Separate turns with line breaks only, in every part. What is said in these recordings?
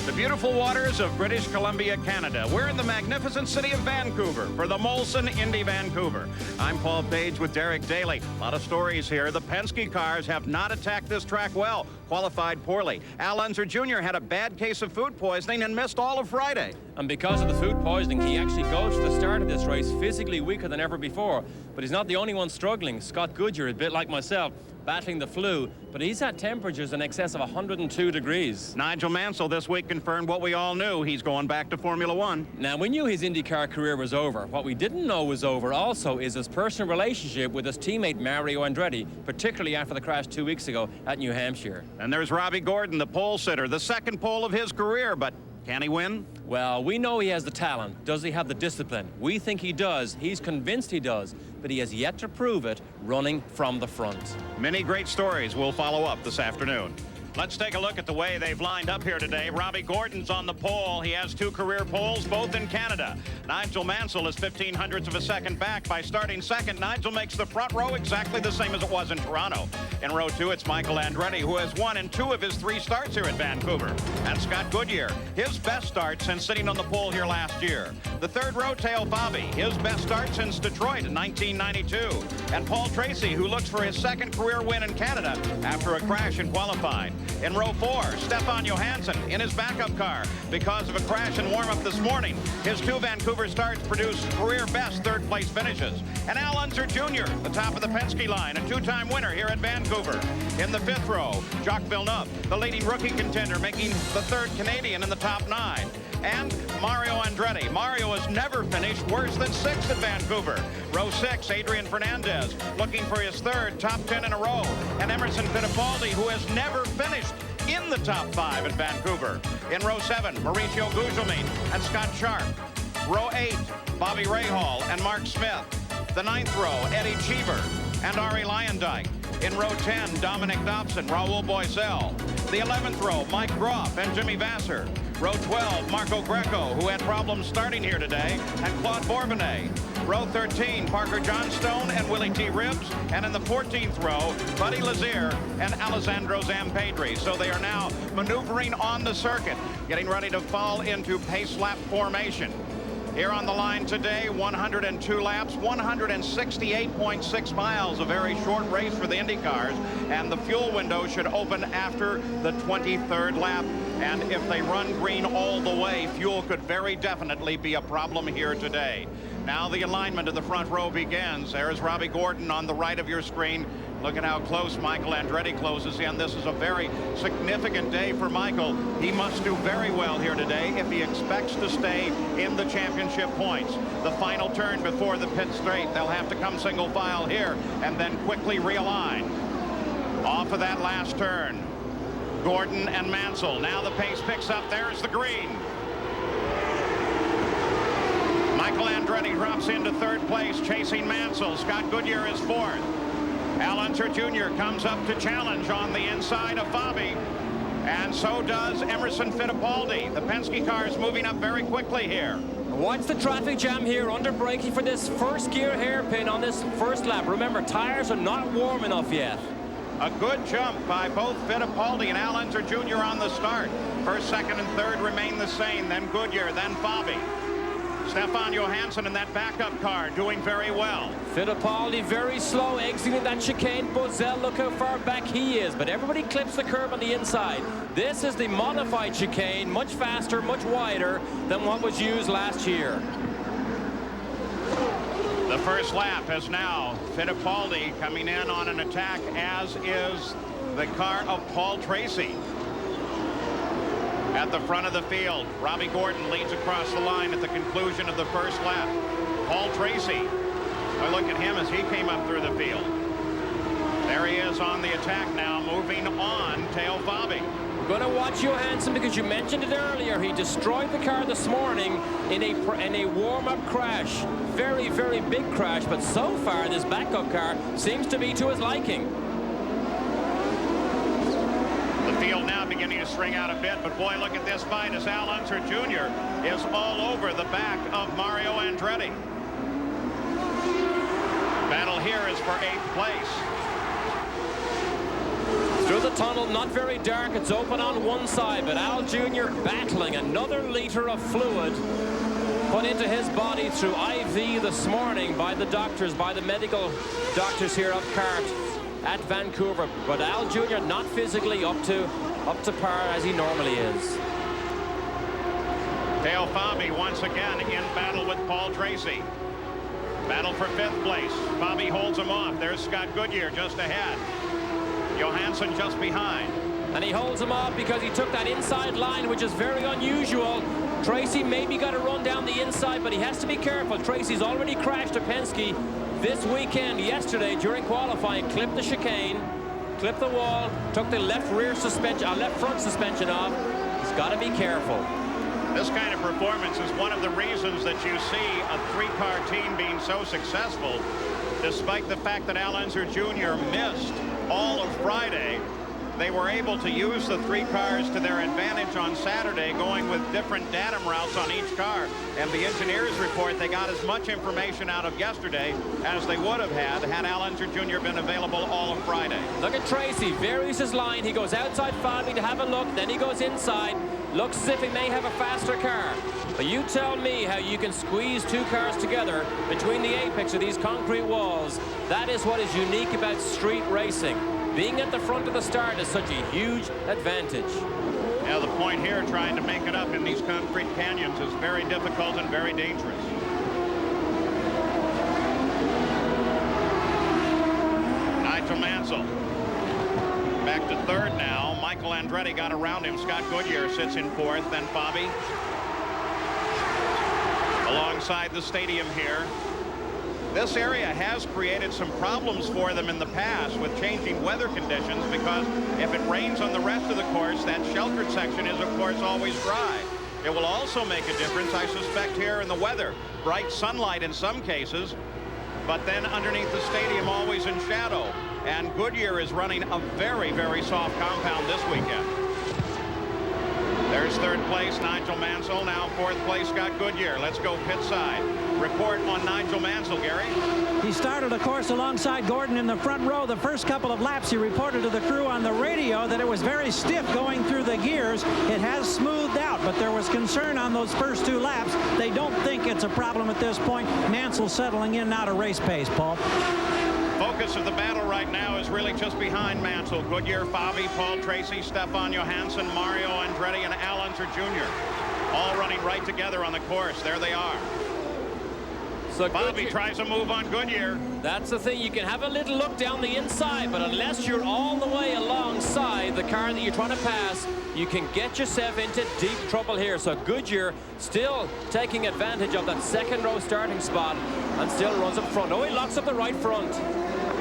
The beautiful waters of British Columbia, Canada. We're in the magnificent city of Vancouver for the Molson Indy Vancouver. I'm Paul Page with Derek Daly. A lot of stories here. The Penske cars have not attacked this track well, qualified poorly. Al Unser Jr. had a bad case of food poisoning and missed all of Friday.
And because of the food poisoning, he actually goes to the start of this race physically weaker than ever before. But he's not the only one struggling. Scott Goodyear, a bit like myself, battling the flu, but he's had temperatures in excess of 102 degrees.
Nigel Mansell this week confirmed what we all knew. He's going back to Formula One.
Now, we knew his IndyCar career was over. What we didn't know was over also is his personal relationship with his teammate Mario Andretti, particularly after the crash 2 weeks ago at New Hampshire.
And there's Robbie Gordon, the pole sitter, the second pole of his career, but can he win?
Well, we know he has the talent. Does he have the discipline? We think he does. He's convinced he does, but he has yet to prove it running from the front.
Many great stories will follow up this afternoon. Let's take a look at the way they've lined up here today. Robbie Gordon's on the pole. He has 2 career poles, both in Canada. Nigel Mansell is 0.15 of a second back. By starting second, Nigel makes the front row exactly the same as it was in Toronto. In row 2, it's Michael Andretti, who has won in 2 of his 3 starts here at Vancouver. And Scott Goodyear, his best start since sitting on the pole here last year. The 3rd row, Teo Fabi, his best start since Detroit in 1992. And Paul Tracy, who looks for his 2nd career win in Canada after a crash in qualifying. In row 4, Stefan Johansson in his backup car because of a crash in warm-up this morning. His 2 Vancouver starts produced career-best 3rd-place finishes. And Al Unser Jr., the top of the Penske line, a 2-time winner here at Vancouver. In the 5th row, Jacques Villeneuve, the leading rookie contender, making the 3rd Canadian in the top 9. And Mario Andretti. Mario has never finished worse than 6th at Vancouver. Row 6, Adrian Fernandez, looking for his 3rd top 10 in a row. And Emerson Fittipaldi, who has never finished in the top 5 at Vancouver. In row 7, Mauricio Gugelmin and Scott Sharp. Row 8, Bobby Rahal and Mark Smith. The 9th row, Eddie Cheever and Ari Lyondike. In row 10, Dominic Dobson, Raul Boisel. The 11th row, Mike Groff and Jimmy Vasser. Row 12, Marco Greco, who had problems starting here today, and Claude Bourbonnais. Row 13, Parker Johnstone and Willie T. Ribbs. And in the 14th row, Buddy Lazier and Alessandro Zampedri. So they are now maneuvering on the circuit, getting ready to fall into pace lap formation. Here on the line today, 102 laps, 168.6 miles, a very short race for the Indy cars, and the fuel window should open after the 23rd lap. And if they run green all the way, fuel could very definitely be a problem here today. Now the alignment of the front row begins. There's Robbie Gordon on the right of your screen. Look at how close Michael Andretti closes in. This is a very significant day for Michael. He must do very well here today if he expects to stay in the championship points. The final turn before the pit straight. They'll have to come single file here and then quickly realign. Off of that last turn, Gordon and Mansell. Now the pace picks up. There's the green. Michael Andretti drops into 3rd place, chasing Mansell. Scott Goodyear is 4th. Al Unser Jr. comes up to challenge on the inside of Fabi. And so does Emerson Fittipaldi. The Penske car is moving up very quickly here.
Watch the traffic jam here, under braking for this 1st gear hairpin on this 1st lap. Remember, tires are not warm enough yet.
A good jump by both Fittipaldi and Al Unser Jr. on the start. 1st, 2nd, and 3rd remain the same. Then Goodyear, then Fabi. Stefan Johansson in that backup car doing very well.
Fittipaldi very slow, exiting that chicane. Bozel, look how far back he is. But everybody clips the curb on the inside. This is the modified chicane, much faster, much wider than what was used last year.
The 1st lap is now Fittipaldi coming in on an attack, as is the car of Paul Tracy. At the front of the field, Robbie Gordon leads across the line at the conclusion of the 1st lap. Paul Tracy, look at him as he came up through the field. There he is on the attack now, moving on, Teo Fabi.
We're going to watch Johansson because you mentioned it earlier. He destroyed the car this morning in a warm-up crash. Very, very big crash, but so far this backup car seems to be to his liking.
Field now beginning to string out a bit, but boy, look at this fight as Al Unser Jr. is all over the back of Mario Andretti. Battle here is for 8th place.
Through the tunnel, not very dark. It's open on one side, but Al Jr. battling another liter of fluid put into his body through IV this morning by the doctors, by the medical doctors here up CART at Vancouver. But Al Jr. not physically up to par as he normally is.
Teo Fabi once again in battle with Paul Tracy. Battle for 5th place. Fabi holds him off. There's Scott Goodyear just ahead. Johansson just behind.
And he holds him off because he took that inside line, which is very unusual. Tracy maybe got to run down the inside, but he has to be careful. Tracy's already crashed a Penske this weekend. Yesterday during qualifying, clipped the chicane, clipped the wall, took the left front suspension off. He's got to be careful.
This kind of performance is one of the reasons that you see a 3-car team being so successful, despite the fact that Al Unser Jr. missed all of Friday. They were able to use the 3 cars to their advantage on Saturday, going with different datum routes on each car. And the engineers report they got as much information out of yesterday as they would have had Al Unser Jr. been available all of Friday.
Look at Tracy, varies his line. He goes outside Fabi to have a look, then he goes inside. Looks as if he may have a faster car. But you tell me how you can squeeze 2 cars together between the apex of these concrete walls. That is what is unique about street racing. Being at the front of the start is such a huge advantage.
Now the point here, trying to make it up in these concrete canyons, is very difficult and very dangerous. Nigel Mansell back to 3rd now. Michael Andretti got around him. Scott Goodyear sits in 4th. Then Fabi alongside the stadium here. This area has created some problems for them in the past with changing weather conditions, because if it rains on the rest of the course, that sheltered section is, of course, always dry. It will also make a difference, I suspect, here in the weather. Bright sunlight in some cases, but then underneath the stadium always in shadow. And Goodyear is running a very, very soft compound this weekend. There's 3rd place, Nigel Mansell. Now 4th place, Scott Goodyear. Let's go pit side. Report on Nigel Mansell, Gary.
He started, of course, alongside Gordon in the front row. The first couple of laps, he reported to the crew on the radio that it was very stiff going through the gears. It has smoothed out, but there was concern on those first 2 laps. They don't think it's a problem at this point. Mansell settling in now to race pace, Paul.
Focus of the battle right now is really just behind Mansell. Goodyear, Fabi, Paul Tracy, Stefan Johansson, Mario Andretti, and Al Unser Jr. all running right together on the course. There they are. So Fabi tries a move on Goodyear.
That's the thing. You can have a little look down the inside, but unless you're all the way alongside the car that you're trying to pass, you can get yourself into deep trouble here. So Goodyear still taking advantage of that 2nd row starting spot and still runs up front. Oh, he locks up the right front.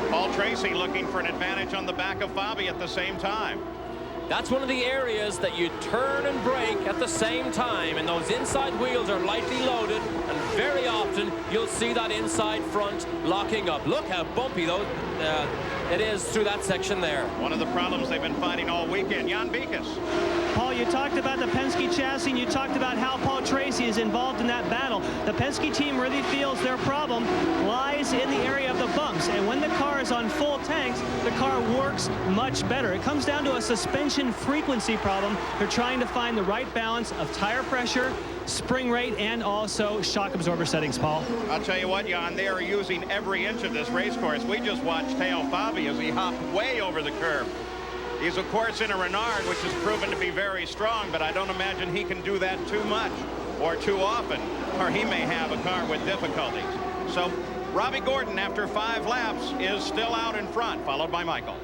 Paul Tracy looking for an advantage on the back of Fabi at the same time.
That's one of the areas that you turn and brake at the same time, and those inside wheels are lightly loaded, and very often you'll see that inside front locking up. Look how bumpy it is through that section there.
One of the problems they've been fighting all weekend. Jan Beekes.
Paul, you talked about the Penske chassis, and you talked about how Paul Tracy is involved in that battle. The Penske team really feels their problem lies in the area of the bumps, and when the car is on full tanks, the car works much better. It comes down to a suspension frequency problem. They're trying to find the right balance of tire pressure, spring rate, and also shock absorber settings, Paul.
I'll tell you what, Jan, they are using every inch of this race course. We just watched Teo Fabi as he hopped way over the curb. He's, of course, in a Renard, which has proven to be very strong, but I don't imagine he can do that too much or too often, or he may have a car with difficulties. So Robbie Gordon, after 5 laps, is still out in front, followed by Michael.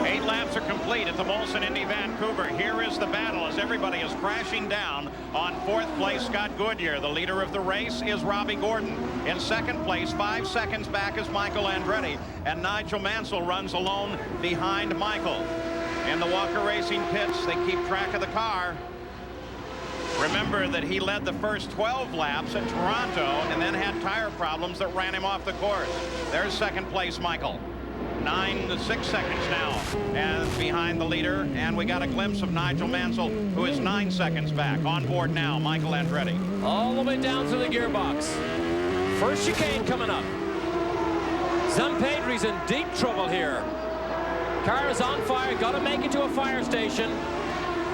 8 laps are complete at the Molson Indy Vancouver. Here is the battle as everybody is crashing down. On 4th place, Scott Goodyear. The leader of the race is Robbie Gordon. In 2nd place, 5 seconds back, is Michael Andretti. And Nigel Mansell runs alone behind Michael. In the Walker Racing pits, they keep track of the car. Remember that he led the first 12 laps at Toronto and then had tire problems that ran him off the course. There's 2nd place, Michael. 6 seconds now and behind the leader, and we got a glimpse of Nigel Mansell, who is 9 seconds back. On board now, Michael Andretti.
All the way down through the gearbox. First chicane coming up. Zampedri's in deep trouble here. Car is on fire, got to make it to a fire station.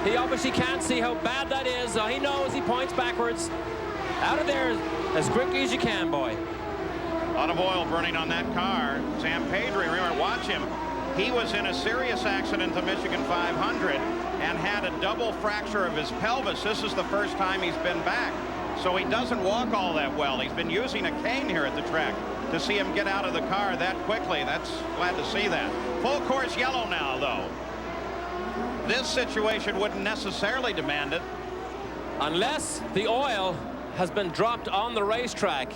He obviously can't see how bad that is. He knows, he points backwards. Out of there as quickly as you can, boy.
A lot of oil burning on that car. Zampedri, remember, watch him. He was in a serious accident at the Michigan 500 and had a double fracture of his pelvis. This is the first time he's been back. So he doesn't walk all that well. He's been using a cane here at the track. To see him get out of the car that quickly, that's glad to see that. Full course yellow now, though. This situation wouldn't necessarily demand it.
Unless the oil has been dropped on the racetrack.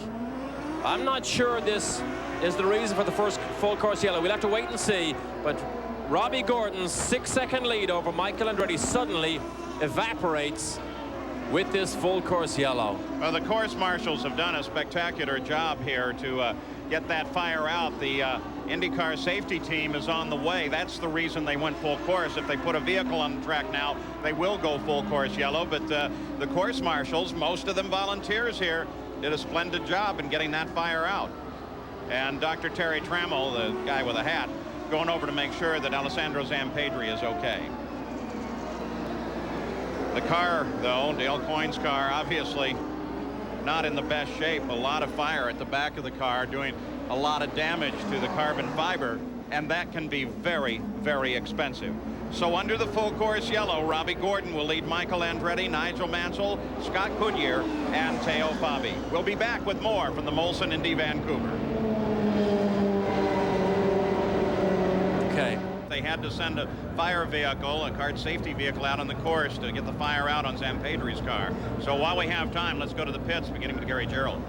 I'm not sure this is the reason for the first full course yellow. We'll have to wait and see. But Robbie Gordon's 6-second lead over Michael Andretti suddenly evaporates with this full course yellow.
Well, the course marshals have done a spectacular job here to get that fire out. The IndyCar safety team is on the way. That's the reason they went full course. If they put a vehicle on the track now, they will go full course yellow. But the course marshals, most of them volunteers here, did a splendid job in getting that fire out. And Dr. Terry Trammell, the guy with a hat, going over to make sure that Alessandro Zampedri is okay. The car, though, Dale Coyne's car, obviously not in the best shape. A lot of fire at the back of the car, doing a lot of damage to the carbon fiber, and that can be very, very expensive. So under the full course yellow, Robbie Gordon will lead Michael Andretti, Nigel Mansell, Scott Goodyear, and Teo Fabi. We'll be back with more from the Molson Indy Vancouver.
Okay.
They had to send a fire vehicle, a cart safety vehicle, out on the course to get the fire out on Zampedri's car. So while we have time, let's go to the pits, beginning with Gary Gerald.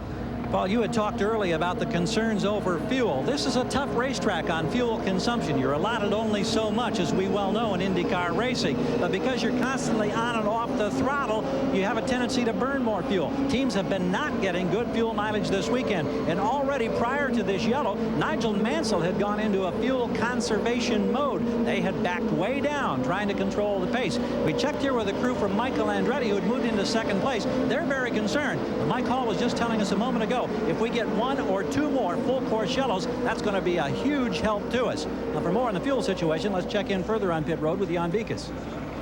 Paul, you had talked early about the concerns over fuel. This is a tough racetrack on fuel consumption. You're allotted only so much, as we well know in IndyCar racing. But because you're constantly on and off the throttle, you have a tendency to burn more fuel. Teams have been not getting good fuel mileage this weekend. And already prior to this yellow, Nigel Mansell had gone into a fuel conservation mode. They had backed way down, trying to control the pace. We checked here with a crew from Michael Andretti, who had moved into second place. They're very concerned. Mike Hall was just telling us a moment ago, if we get one or two more full course yellows, that's going to be a huge help to us. Now, for more on the fuel situation, let's check in further on pit road with Jan Vikas.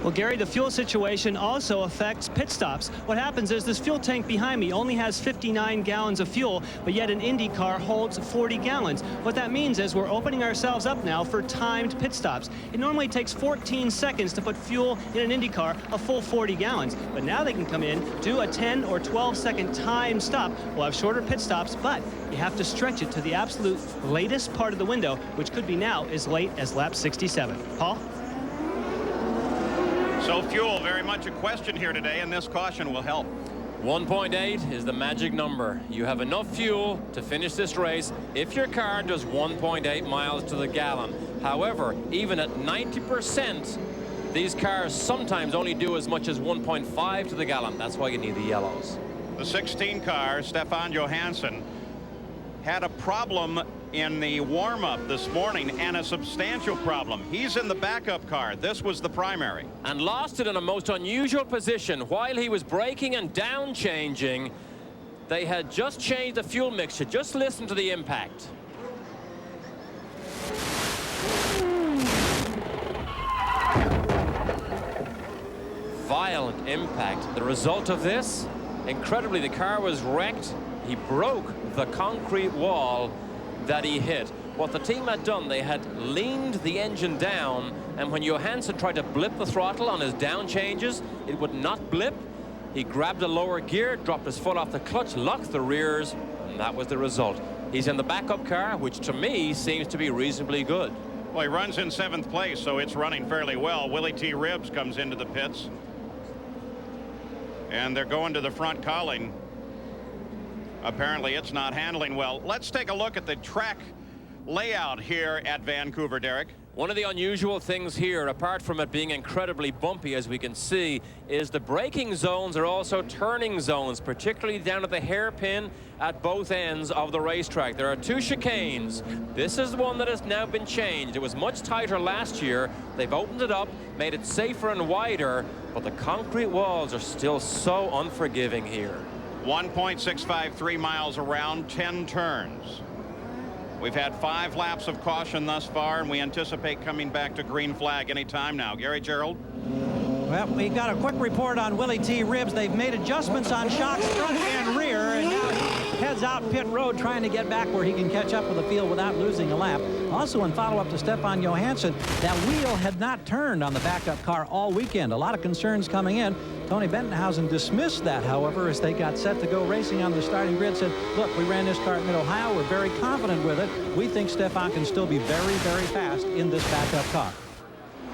Well, Gary, the fuel situation also affects pit stops. What happens is this fuel tank behind me only has 59 gallons of fuel, but yet an Indy car holds 40 gallons. What that means is we're opening ourselves up now for timed pit stops. It normally takes 14 seconds to put fuel in an Indy car, a full 40 gallons. But now they can come in, do a 10 or 12-second time stop. We'll have shorter pit stops, but you have to stretch it to the absolute latest part of the window, which could be now as late as lap 67. Paul?
So fuel, very much a question here today, and this caution will help.
1.8 is the magic number. You have enough fuel to finish this race if your car does 1.8 miles to the gallon. However, even at 90%, these cars sometimes only do as much as 1.5 to the gallon. That's why you need the yellows.
The 16 car, Stefan Johansson, had a problem in the warm-up this morning, and a substantial problem. He's in the backup car. This was the primary.
And lost it in a most unusual position. While he was braking and down changing, they had just changed the fuel mixture. Just listen to the impact. Violent impact. The result of this, incredibly, the car was wrecked. He broke the concrete wall that he hit. What the team had done, they had leaned the engine down, and when Johansson tried to blip the throttle on his down changes, it would not blip. He grabbed a lower gear, dropped his foot off the clutch, locked the rears, and that was the result. He's in the backup car, which to me seems to be reasonably good.
Well, he runs in 7th place, so it's running fairly well. Willie T. Ribbs comes into the pits, and they're going to the front cowling. Apparently it's not handling well. Let's take a look at the track layout here at Vancouver, Derek.
One of the unusual things here, apart from it being incredibly bumpy, as we can see, is the braking zones are also turning zones, particularly down at the hairpin at both ends of the racetrack. There are 2 chicanes. This is the one that has now been changed. It was much tighter last year. They've opened it up, made it safer and wider, but the concrete walls are still so unforgiving here.
1.653 miles around, 10 turns. We've had 5 laps of caution thus far, and we anticipate coming back to green flag any time now. Gary Gerald?
Well, we got a quick report on Willie T. Ribbs. They've made adjustments on shocks front and rear, and now he heads out pit road trying to get back where he can catch up with the field without losing a lap. Also, in follow-up to Stefan Johansson, that wheel had not turned on the backup car all weekend. A lot of concerns coming in. Tony Bentonhausen dismissed that, however, as they got set to go racing on the starting grid. Said, look, we ran this car at Mid-Ohio. We're very confident with it. We think Stefan can still be very, very fast in this backup car.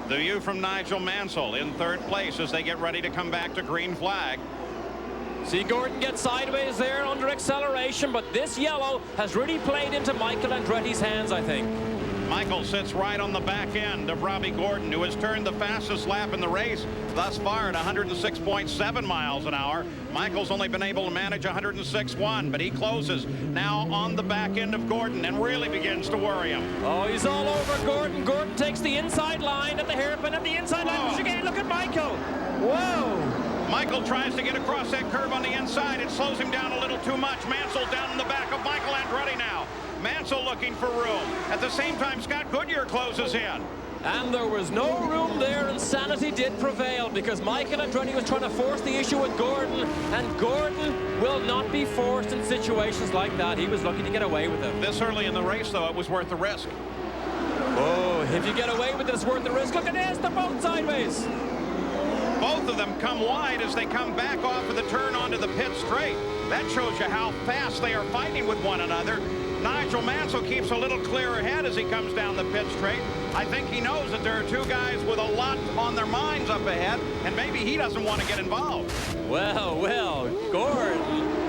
The view from Nigel Mansell in 3rd place as they get ready to come back to green flag.
See Gordon get sideways there under acceleration, but this yellow has really played into Michael Andretti's hands, I think.
Michael sits right on the back end of Robbie Gordon, who has turned the fastest lap in the race thus far at 106.7 miles an hour. Michael's only been able to manage 106.1, but he closes now on the back end of Gordon and really begins to worry him.
Oh, he's all over Gordon. Gordon takes the inside line at the hairpin at the inside line. Again, look at Michael. Whoa.
Michael tries to get across that curve on the inside. It slows him down a little too much. Mansell down in the back of Michael Andretti now. Mansell looking for room. At the same time, Scott Goodyear closes in.
And there was no room there, and sanity did prevail because Michael Andretti was trying to force the issue with Gordon, and Gordon will not be forced in situations like that. He was lucky to get away with it.
This early in the race, though, it was worth the risk.
Oh, if you get away with it, it's worth the risk. Look at this, they're both sideways.
Both of them come wide as they come back off of the turn onto the pit straight. That shows you how fast they are fighting with one another. Nigel Mansell keeps a little clearer ahead as he comes down the pit straight. I think he knows that there are 2 guys with a lot on their minds up ahead, and maybe he doesn't want to get involved.
Well, Gordon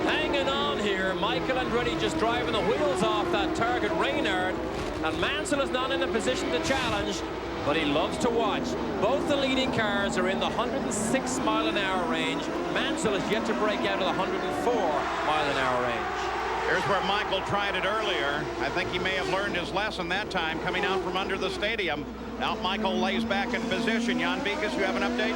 hanging on here. Michael Andretti just driving the wheels off that target Reynard, and Mansell is not in a position to challenge, but he loves to watch. Both the leading cars are in the 106-mile-an-hour range. Mansell is yet to break out of the 104-mile-an-hour range.
Here's where Michael tried it earlier. I think he may have learned his lesson that time coming out from under the stadium. Now Michael lays back in position. Jan Beekes, you have an update?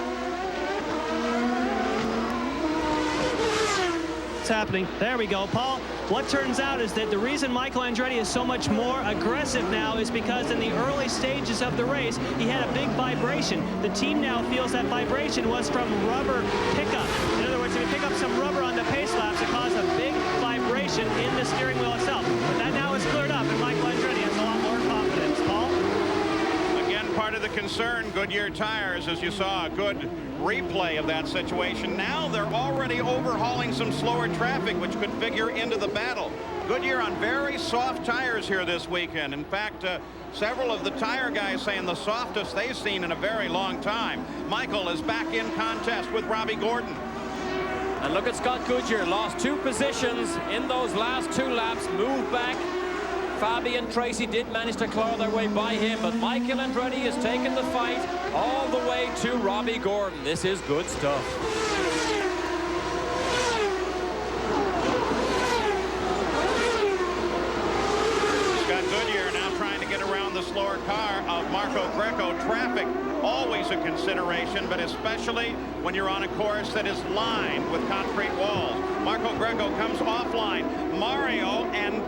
It's happening. There we go, Paul. What turns out is that the reason Michael Andretti is so much more aggressive now is because in the early stages of the race, he had a big vibration. The team now feels that vibration was from rubber pickup. In other words, if you pick up some rubber on the pace laps, it caused a big vibration in the steering wheel itself. But that now is cleared up, and Michael Andretti has a lot more confidence. Paul?
Again, part of the concern, Goodyear tires, as you saw a good replay of that situation. Now they're already overhauling some slower traffic, which could figure into the battle. Goodyear on very soft tires here this weekend. In fact, several of the tire guys saying the softest they've seen in a very long time. Michael is back in contest with Robbie Gordon.
And look at Scott Goodyear, lost 2 positions in those last 2 laps, moved back. Fabi and Tracy did manage to claw their way by him, but Michael Andretti has taken the fight all the way to Robbie Gordon. This is good stuff.
Scott Goodyear now trying to get around the slower car of Marco Greco. Traffic always a consideration, but especially when you're on a course that is lined with concrete walls. Marco Greco comes offline. Mario and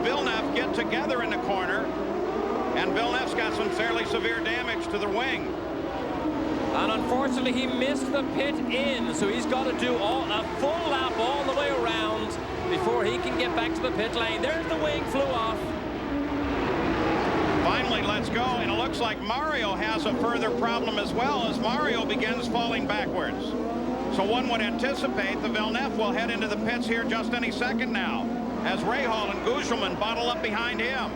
Villeneuve get together in the corner, and Villeneuve's got some fairly severe damage to the wing.
And unfortunately, he missed the pit in, so he's got to do a full lap all the way around before he can get back to the pit lane. There's the wing, flew off.
Finally, let's go, and it looks like Mario has a further problem as well as Mario begins falling backwards. So one would anticipate the Villeneuve will head into the pits here just any second now, as Rahal and Gugelmin bottle up behind him.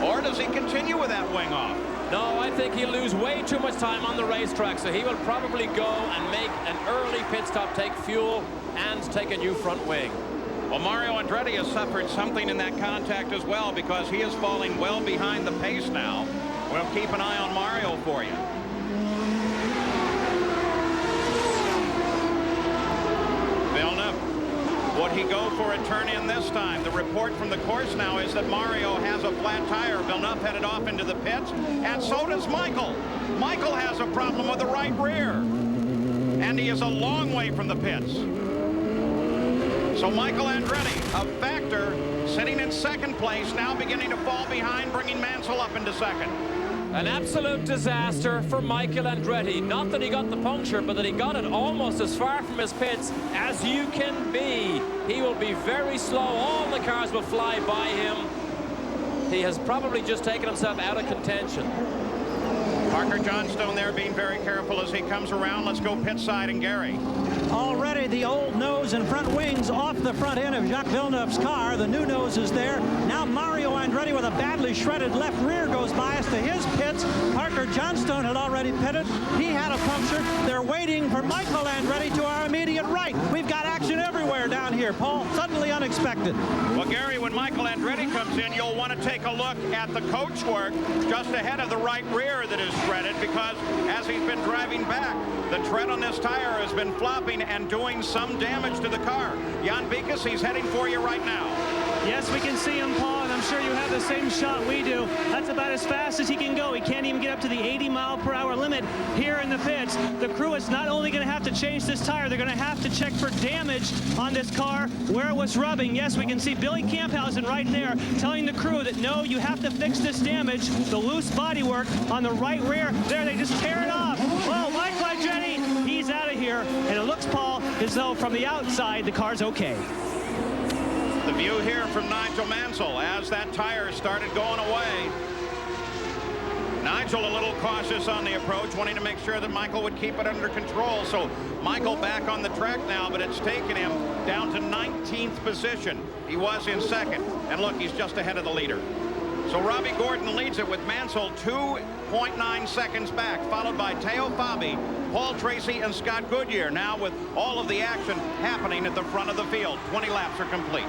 Or does he continue with that wing off?
No, I think he'll lose way too much time on the racetrack, so he will probably go and make an early pit stop, take fuel, and take a new front wing.
Well, Mario Andretti has suffered something in that contact as well, because he is falling well behind the pace now. We'll keep an eye on Mario for you. Villeneuve, would he go for a turn in this time? The report from the course now is that Mario has a flat tire. Villeneuve headed off into the pits, and so does Michael. Michael has a problem with the right rear, and he is a long way from the pits. So Michael Andretti, a factor, sitting in second place, now beginning to fall behind, bringing Mansell up into second.
An absolute disaster for Michael Andretti. Not that he got the puncture, but that he got it almost as far from his pits as you can be. He will be very slow. All the cars will fly by him. He has probably just taken himself out of contention.
Parker Johnstone there being very careful as he comes around. Let's go pit side and Gary.
Already the old nose and front wings off the front end of Jacques Villeneuve's car. The new nose is there. Now Mario Andretti with a badly shredded left rear goes by us to his pits. Parker Johnstone had already pitted. He had a puncture. They're waiting for Michael Andretti to our immediate right. We've got action everywhere down here, Paul. Suddenly unexpected.
Well, Gary, when Michael Andretti comes in, you'll want to take a look at the coach work just ahead of the right rear that is shredded, because as he's been driving back, the tread on this tire has been flopping and doing some damage to the car. Jan Vikas, he's heading for you right now.
Yes, we can see him, Paul, and I'm sure you have the same shot we do. That's about as fast as he can go. He can't even get up to the 80-mile-per-hour limit here in the pits. The crew is not only going to have to change this tire, they're going to have to check for damage on this car where it was rubbing. Yes, we can see Billy Camphausen right there telling the crew that, no, you have to fix this damage, the loose bodywork on the right rear. There, they just tear it off. Well, Michael Andretti, he's out of here. And it looks, Paul, as though from the outside, the car's okay.
The view here from Nigel Mansell as that tire started going away. Nigel a little cautious on the approach, wanting to make sure that Michael would keep it under control. So Michael back on the track now, but it's taken him down to 19th position. He was in second, and look, he's just ahead of the leader. So Robbie Gordon leads it with Mansell 2.9 seconds back, followed by Teo Fabi, Paul Tracy, and Scott Goodyear, now with all of the action happening at the front of the field. 20 laps are complete.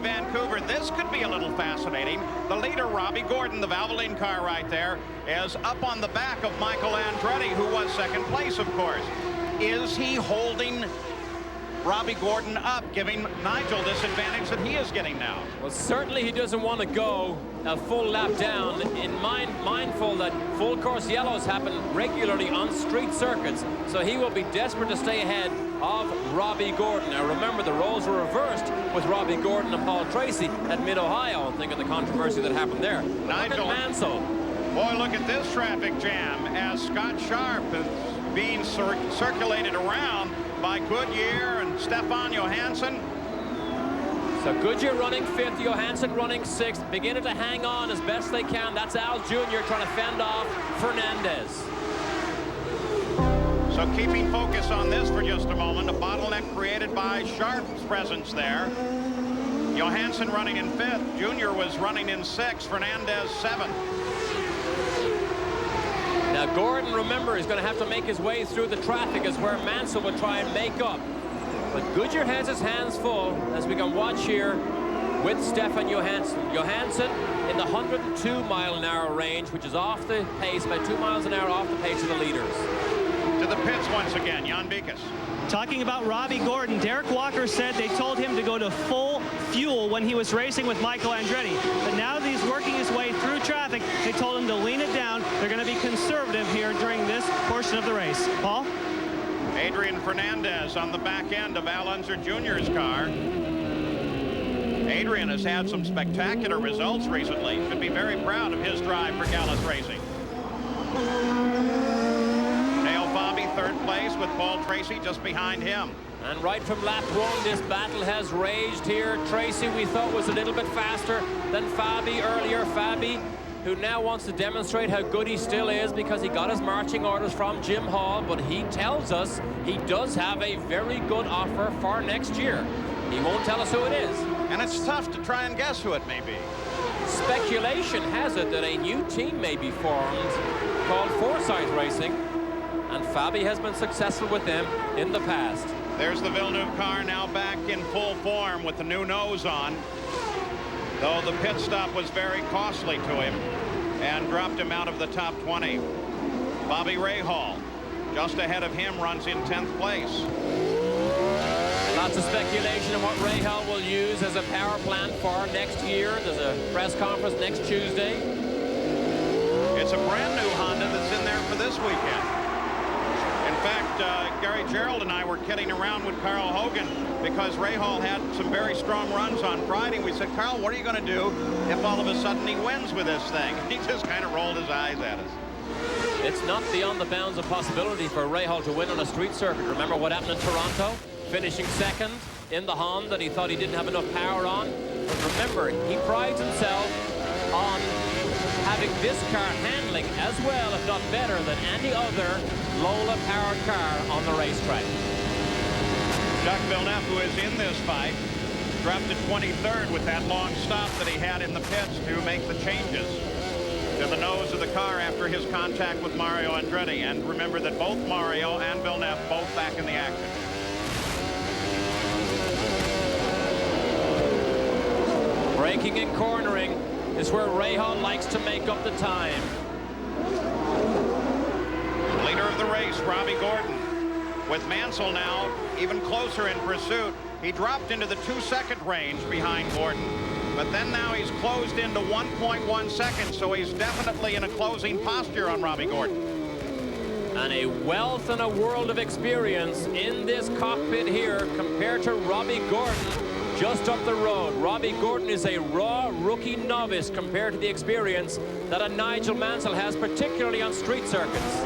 Vancouver, this could be a little fascinating. The leader, Robbie Gordon, the Valvoline car right there, is up on the back of Michael Andretti, who was second place, of course. Is he holding Robbie Gordon up, giving Nigel this advantage that he is getting now?
Well, certainly he doesn't want to go a full lap down, mindful that full course yellows happen regularly on street circuits, so he will be desperate to stay ahead of Robbie Gordon. Now remember, the roles were reversed with Robbie Gordon and Paul Tracy at Mid-Ohio. Think of the controversy that happened there.
Nigel
Mansell.
Boy, look at this traffic jam as Scott Sharp is being circulated around by Goodyear and Stefan Johansson.
So Goodyear running 5th, Johansson running 6th, beginning to hang on as best they can. That's Al Jr. trying to fend off Fernandez.
So keeping focus on this for just a moment, a bottleneck created by Sharp's presence there. Johansson running in 5th, Jr. was running in 6th, Fernandez 7th.
Now Gordon, remember, is going to have to make his way through the traffic, is where Mansell would try and make up. But Goodyear has his hands full, as we can watch here with Stefan Johansson. Johansson in the 102-mile-an-hour range, which is off the pace, by 2 miles an hour off the pace of the leaders.
To the pits once again, Jan Vikas.
Talking about Robbie Gordon, Derek Walker said they told him to go to full fuel when he was racing with Michael Andretti. But now that he's working his way through traffic, they told him to lean it down. They're going to be conservative here during this portion of the race. Paul?
Adrian Fernandez on the back end of Al Unser Jr.'s car. Adrian has had some spectacular results recently. Should be very proud of his drive for Gallus Racing. Dale Fabi, 3rd place, with Paul Tracy just behind him.
And right from lap 1, this battle has raged here. Tracy, we thought, was a little bit faster than Fabi earlier. Fabi, who now wants to demonstrate how good he still is because he got his marching orders from Jim Hall, but he tells us he does have a very good offer for next year. He won't tell us who it is.
And it's tough to try and guess who it may be.
Speculation has it that a new team may be formed called Forsyth Racing, and Fabi has been successful with them in the past.
There's the Villeneuve car now back in full form with the new nose on, though the pit stop was very costly to him and dropped him out of the top 20. Bobby Rahal, just ahead of him, runs in 10th place.
Lots of speculation on what Rahal will use as a power plant for next year. There's a press conference next Tuesday.
It's a brand new Honda that's in there for this weekend. In fact, Gary Gerald and I were kidding around with Carl Hogan because Rahal had some very strong runs on Friday. We said, Carl, what are you going to do if all of a sudden he wins with this thing? He just kind of rolled his eyes at us.
It's not beyond the bounds of possibility for Rahal to win on a street circuit. Remember what happened in Toronto? Finishing second in the Honda that he thought he didn't have enough power on. But remember, he prides himself on having this car handling as well, if not better, than any other Lola-powered car on the racetrack.
Jacques Villeneuve, who is in this fight, dropped to 23rd with that long stop that he had in the pits to make the changes to the nose of the car after his contact with Mario Andretti. And remember that both Mario and Villeneuve both back in the action.
Braking and cornering is where Rahal likes to make up the time.
Leader of the race, Robbie Gordon. With Mansell now even closer in pursuit. He dropped into the 2-second range behind Gordon. But then now he's closed into 1.1 seconds, so he's definitely in a closing posture on Robbie Gordon.
And a wealth and a world of experience in this cockpit here compared to Robbie Gordon just up the road. Robbie Gordon is a raw rookie novice compared to the experience that a Nigel Mansell has, particularly on street circuits.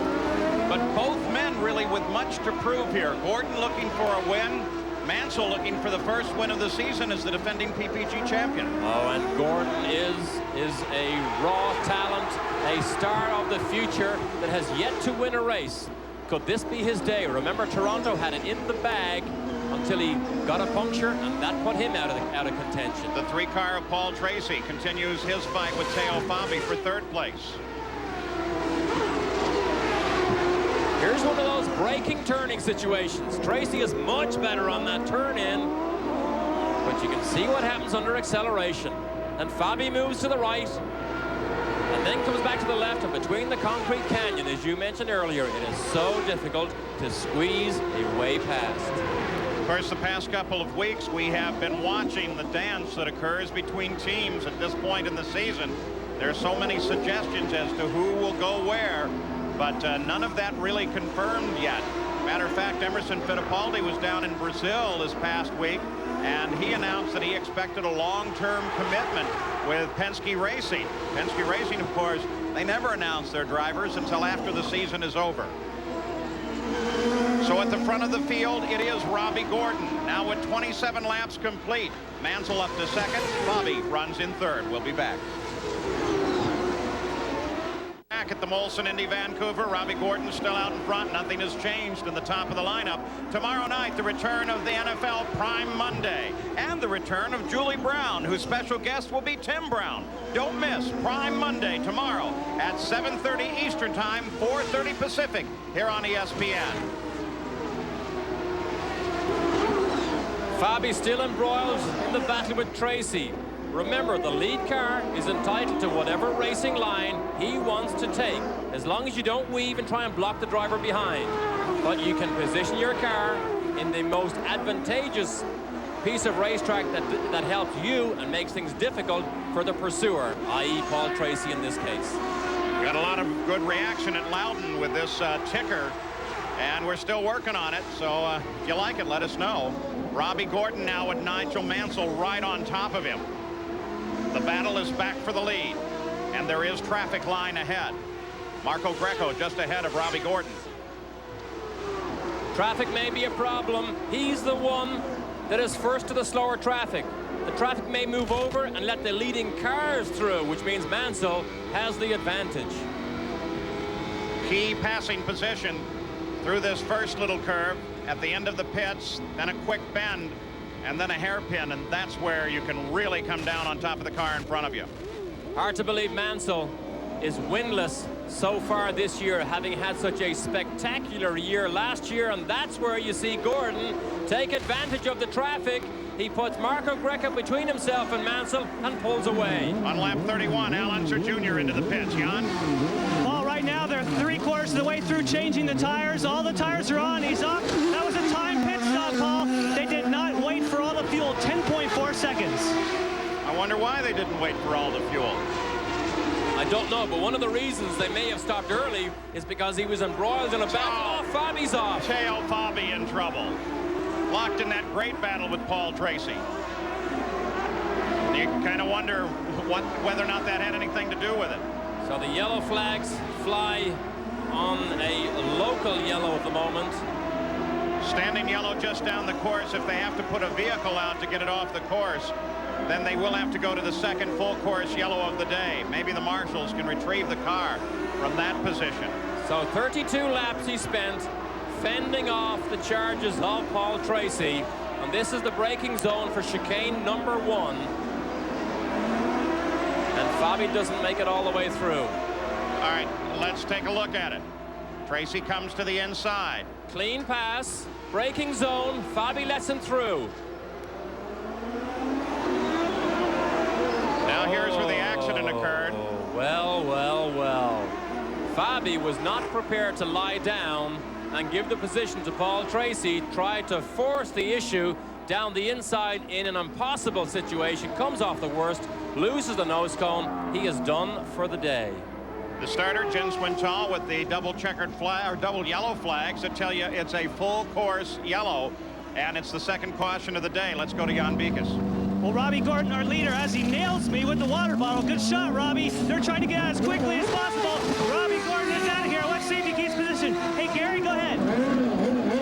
But both men really with much to prove here. Gordon looking for a win. Mansell looking for the first win of the season as the defending PPG champion.
Oh, and Gordon is a raw talent, a star of the future that has yet to win a race. Could this be his day? Remember, Toronto had it in the bag until he got a puncture, and that put him out of contention.
The 3-car of Paul Tracy continues his fight with Teo Fabi for 3rd place.
Here's one of those braking turning situations. Tracy is much better on that turn in, but you can see what happens under acceleration. And Fabi moves to the right and then comes back to the left, and between the concrete canyon, as you mentioned earlier, it is so difficult to squeeze a way past.
Of course, the past couple of weeks we have been watching the dance that occurs between teams at this point in the season. There are so many suggestions as to who will go where, but none of that really confirmed yet. Matter of fact, Emerson Fittipaldi was down in Brazil this past week, and he announced that he expected a long-term commitment with Penske Racing. Penske Racing, of course, they never announce their drivers until after the season is over. So at the front of the field, it is Robbie Gordon. Now with 27 laps complete, Mansell up to 2nd. Bobby runs in 3rd. We'll be back. Back at the Molson Indy Vancouver, Robbie Gordon still out in front. Nothing has changed in the top of the lineup. Tomorrow night, the return of the NFL Prime Monday and the return of Julie Brown, whose special guest will be Tim Brown. Don't miss Prime Monday tomorrow at 7:30 Eastern Time, 4:30 Pacific, here on ESPN.
Fabi still embroiled in the battle with Tracy. Remember, the lead car is entitled to whatever racing line he wants to take, as long as you don't weave and try and block the driver behind. But you can position your car in the most advantageous piece of racetrack that helps you and makes things difficult for the pursuer, i.e. Paul Tracy in this case.
Got a lot of good reaction at Loudon with this ticker, and we're still working on it, so if you like it, let us know. Robbie Gordon now with Nigel Mansell right on top of him. The battle is back for the lead, and there is traffic line ahead. Marco Greco just ahead of Robbie Gordon.
Traffic may be a problem. He's the one that is first to the slower traffic. The traffic may move over and let the leading cars through, which means Mansell has the advantage.
Key passing position through this first little curve at the end of the pits, then a quick bend, and then a hairpin, and that's where you can really come down on top of the car in front of you.
Hard to believe Mansell is winless so far this year, having had such a spectacular year last year, and that's where you see Gordon take advantage of the traffic. He puts Marco Greco between himself and Mansell and pulls away.
On lap 31, Al Unser Jr. into the pits. Jan?
Well, right now they're 3/4 of the way through changing the tires. All the tires are on. He's up. That was a time pit stop, Paul. They did not wait for all the fuel. 10.4 seconds.
I wonder why they didn't wait for all the fuel.
I don't know, but one of the reasons they may have stopped early is because he was embroiled in a battle. Oh, Fabi's off.
Teo Fabi in trouble. Locked in that great battle with Paul Tracy. You kind of wonder whether or not that had anything to do with it.
So the yellow flags fly on a local yellow at the moment.
Standing yellow just down the course. If they have to put a vehicle out to get it off the course, then they will have to go to the second full course yellow of the day. Maybe the marshals can retrieve the car from that position.
So 32 laps he spent fending off the charges of Paul Tracy. And this is the braking zone for chicane number 1. And Fabi doesn't make it all the way through.
All right, let's take a look at it. Tracy comes to the inside.
Clean pass, braking zone, Fabi lets him through.
Now here's where the accident occurred.
Well, well, well. Fabi was not prepared to lie down and give the position to Paul Tracy, tried to force the issue down the inside in an impossible situation, comes off the worst, loses the nose cone. He is done for the day.
The starter, Jen Swintal, with the double checkered flag, or double yellow flags that tell you it's a full course yellow, and it's the second caution of the day. Let's go to Jan Beekes.
Well, Robbie Gordon, our leader, as he nails me with the water bottle. Good shot, Robbie. They're trying to get out as quickly as possible. Robbie Gordon is out of here. Let's see if he keeps position. Hey, Gary, go ahead.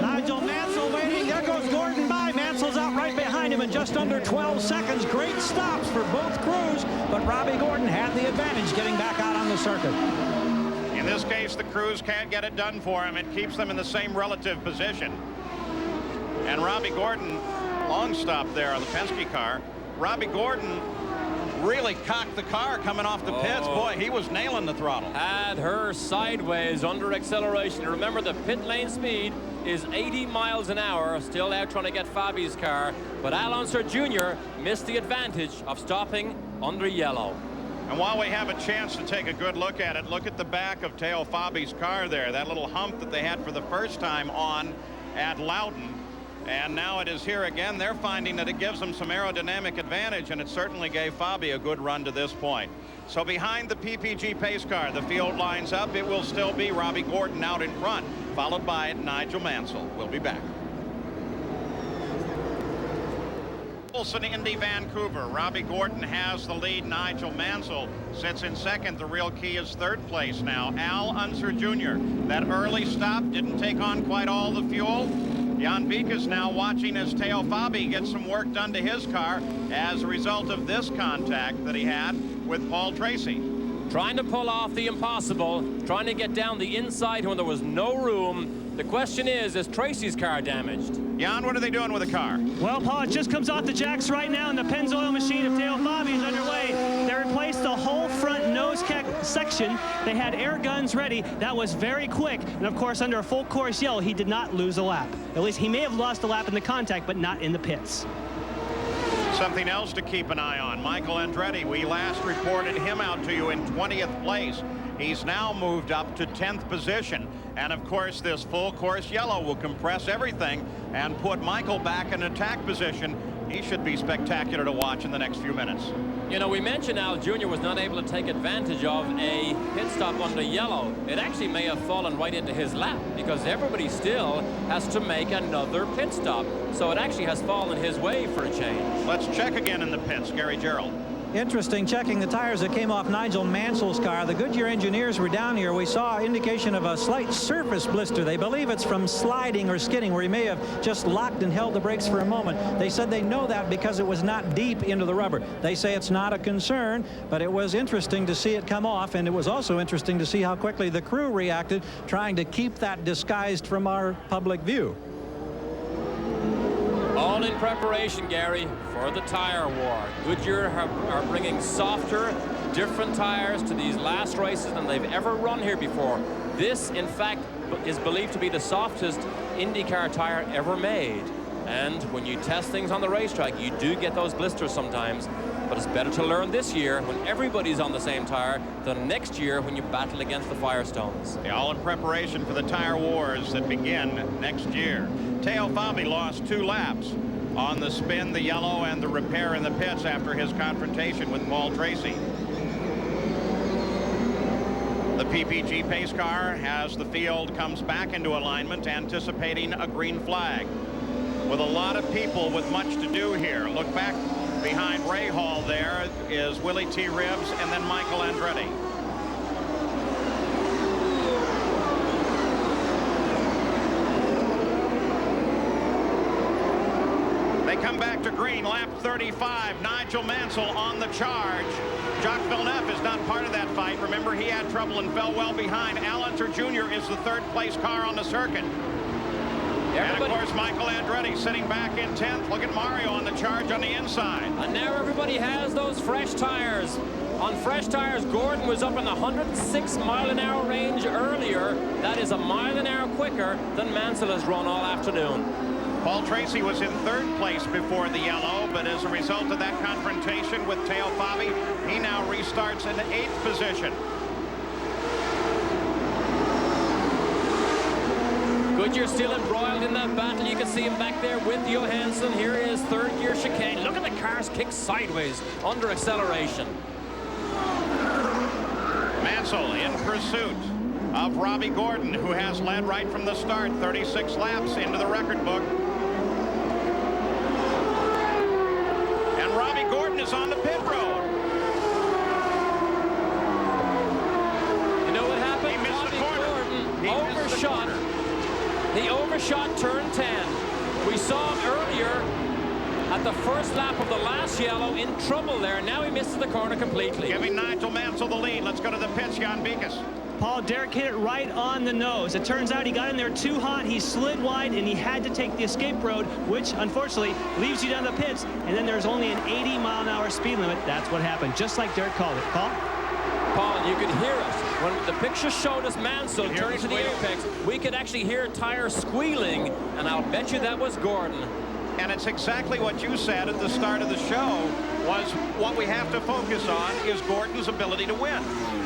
Nigel Mansell waiting. There goes Gordon by. Mansell's out right behind him in just under 12 seconds. Great stops for both crews, but Robbie Gordon had the advantage getting back out on the circuit.
In this case, the crews can't get it done for him. It keeps them in the same relative position. And Robbie Gordon, long stop there on the Penske car. Robbie Gordon really cocked the car coming off the pits. Boy, he was nailing the throttle.
Had her sideways under acceleration. Remember, the pit lane speed is 80 miles an hour. Still out trying to get Fabi's car. But Al Unser Jr. missed the advantage of stopping under yellow.
And while we have a chance to take a good look at it, look at the back of Teo Fabi's car there. That little hump that they had for the first time on at Loudon. And now it is here again. They're finding that it gives them some aerodynamic advantage, and it certainly gave Fabi a good run to this point. So behind the PPG pace car, the field lines up. It will still be Robbie Gordon out in front, followed by Nigel Mansell. We'll be back. Wilson, Indy, Vancouver. Robbie Gordon has the lead. Nigel Mansell sits in second. The real key is third place now. Al Unser Jr. That early stop didn't take on quite all the fuel. Jan Beekes now watching as Teo Fabi gets some work done to his car as a result of this contact that he had with Paul Tracy.
Trying to pull off the impossible, trying to get down the inside when there was no room. The question is Tracy's car damaged?
Jan, what are they doing with the car?
Well, Paul, it just comes off the jacks right now, and the Pennzoil machine of Teo Fabi is underway. They replaced the whole front nose section. They had air guns ready. That was very quick. And, of course, under a full course yellow, he did not lose a lap. At least he may have lost a lap in the contact, but not in the pits.
Something else to keep an eye on. Michael Andretti, we last reported him out to you in 20th place. He's now moved up to 10th position. And of course, this full course yellow will compress everything and put Michael back in attack position. He should be spectacular to watch in the next few minutes.
You know, we mentioned Al Jr. was not able to take advantage of a pit stop under yellow. It actually may have fallen right into his lap because everybody still has to make another pit stop. So it actually has fallen his way for a change.
Let's check again in the pits. Gary Gerald.
Interesting, checking the tires that came off Nigel Mansell's car. The Goodyear engineers were down here. We saw indication of a slight surface blister. They believe it's from sliding or skidding, where he may have just locked and held the brakes for a moment. They said they know that because it was not deep into the rubber. They say it's not a concern, but it was interesting to see it come off, and it was also interesting to see how quickly the crew reacted, trying to keep that disguised from our public view.
All in preparation, Gary, for the tire war. Goodyear are bringing softer, different tires to these last races than they've ever run here before. This, in fact, is believed to be the softest IndyCar tire ever made. And when you test things on the racetrack, you do get those blisters sometimes. But it's better to learn this year when everybody's on the same tire than next year when you battle against the Firestones.
Yeah, all in preparation for the tire wars that begin next year. Teo Fabi lost 2 laps on the spin, the yellow, and the repair in the pits after his confrontation with Paul Tracy. PPG pace car as the field comes back into alignment, anticipating a green flag. With a lot of people with much to do here. Look back behind Ray Hall. There is Willie T. Ribbs and then Michael Andretti. They come back to green, lap 35. Nigel Mansell on the charge. Jacques Villeneuve is not part of that fight. Remember, he had trouble and fell well behind. Al Unser Jr. is the third place car on the circuit. And of course, Michael Andretti sitting back in 10th. Look at Mario on the charge on the inside.
And now everybody has those fresh tires. On fresh tires, Gordon was up in the 106-mile-an-hour range earlier. That is a mile an hour quicker than Mansell has run all afternoon.
Paul Tracy was in third place before the yellow, but as a result of that confrontation with Teo Fabi, he now restarts in the 8th position.
Goodyear still embroiled in that battle. You can see him back there with Johansson. Here is third gear chicane. Look at the cars kick sideways under acceleration.
Mansell in pursuit of Robbie Gordon, who has led right from the start, 36 laps into the record book. And Robbie Gordon is on the pit road.
You know what happened?
He missed the corner.
Gordon
He
overshot. He overshot turn 10. We saw him earlier at the first lap of the last yellow in trouble there. Now he misses the corner completely.
Giving Nigel Mansell the lead. Let's go to the pits, Jan Beekes.
Paul, Derek hit it right on the nose. It turns out he got in there too hot. He slid wide, and he had to take the escape road, which unfortunately leaves you down the pits. And then there's only an 80-mile-an-hour speed limit. That's what happened, just like Derek called it. Paul?
Paul, you could hear us. When the picture showed us Mansell turning to the apex, we could actually hear tires squealing, and I'll bet you that was Gordon.
And it's exactly what you said at the start of the show, was what we have to focus on is Gordon's ability to win.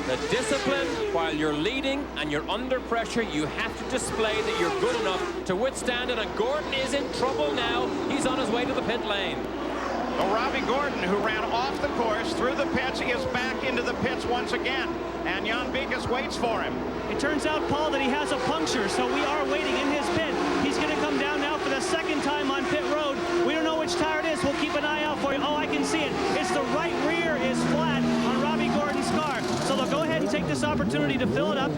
The discipline, while you're leading and you're under pressure, you have to display that you're good enough to withstand it. And Gordon is in trouble now. He's on his way to the pit lane.
Well, Robbie Gordon, who ran off the course through the pits, is back into the pits once again. And Jan Beekes waits for him.
It turns out, Paul, that he has a puncture, so we are waiting in his pit. He's going to come down now for the second time on pit road. We don't know which tire it is. We'll keep an eye out for you. Oh, I can see it. It's the right rear is flat on Robbie Gordon's car. So they'll go ahead and take this opportunity to fill it up,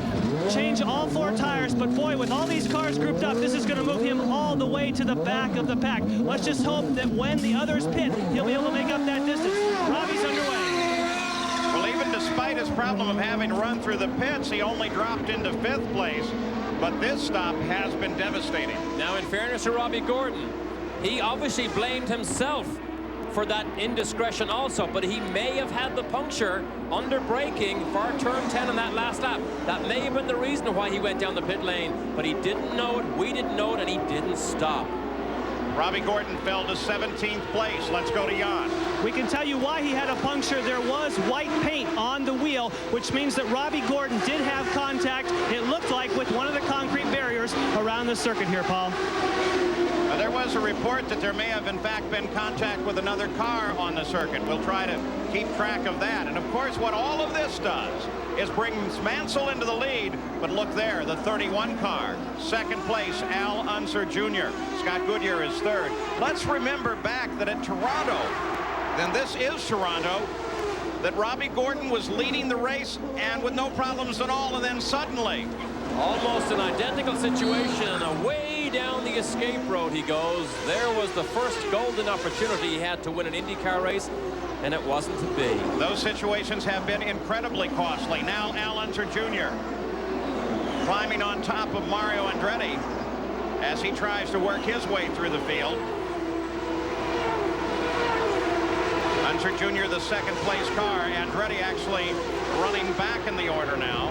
change all 4 tires. But boy, with all these cars grouped up, this is going to move him all the way to the back of the pack. Let's just hope that when the others pit, he'll be able to make up that distance. Robbie's underway.
Well, even despite his problem of having run through the pits, he only dropped into 5th place. But this stop has been devastating.
Now, in fairness to Robbie Gordon, he obviously blamed himself for that indiscretion also, but he may have had the puncture under braking for turn 10 in that last lap. That may have been the reason why he went down the pit lane, but he didn't know it, we didn't know it, and he didn't stop.
Robbie Gordon fell to 17th place. Let's go to Jan.
We can tell you why he had a puncture. There was white paint on the wheel, which means that Robbie Gordon did have contact, it looked like, with one of the concrete barriers around the circuit here, Paul.
There was a report that there may have, in fact, been contact with another car on the circuit. We'll try to keep track of that. And, of course, what all of this does is brings Mansell into the lead. But look there, the 31 car. Second place, Al Unser Jr. Scott Goodyear is third. Let's remember back that at Toronto, then this is Toronto, that Robbie Gordon was leading the race and with no problems at all, and then suddenly,
almost an identical situation, and away down the escape road he goes. There was the first golden opportunity he had to win an IndyCar race, and it wasn't to be.
Those situations have been incredibly costly. Now Al Unser Jr. climbing on top of Mario Andretti as he tries to work his way through the field. Unser Jr., the second place car. Andretti actually running back in the order now,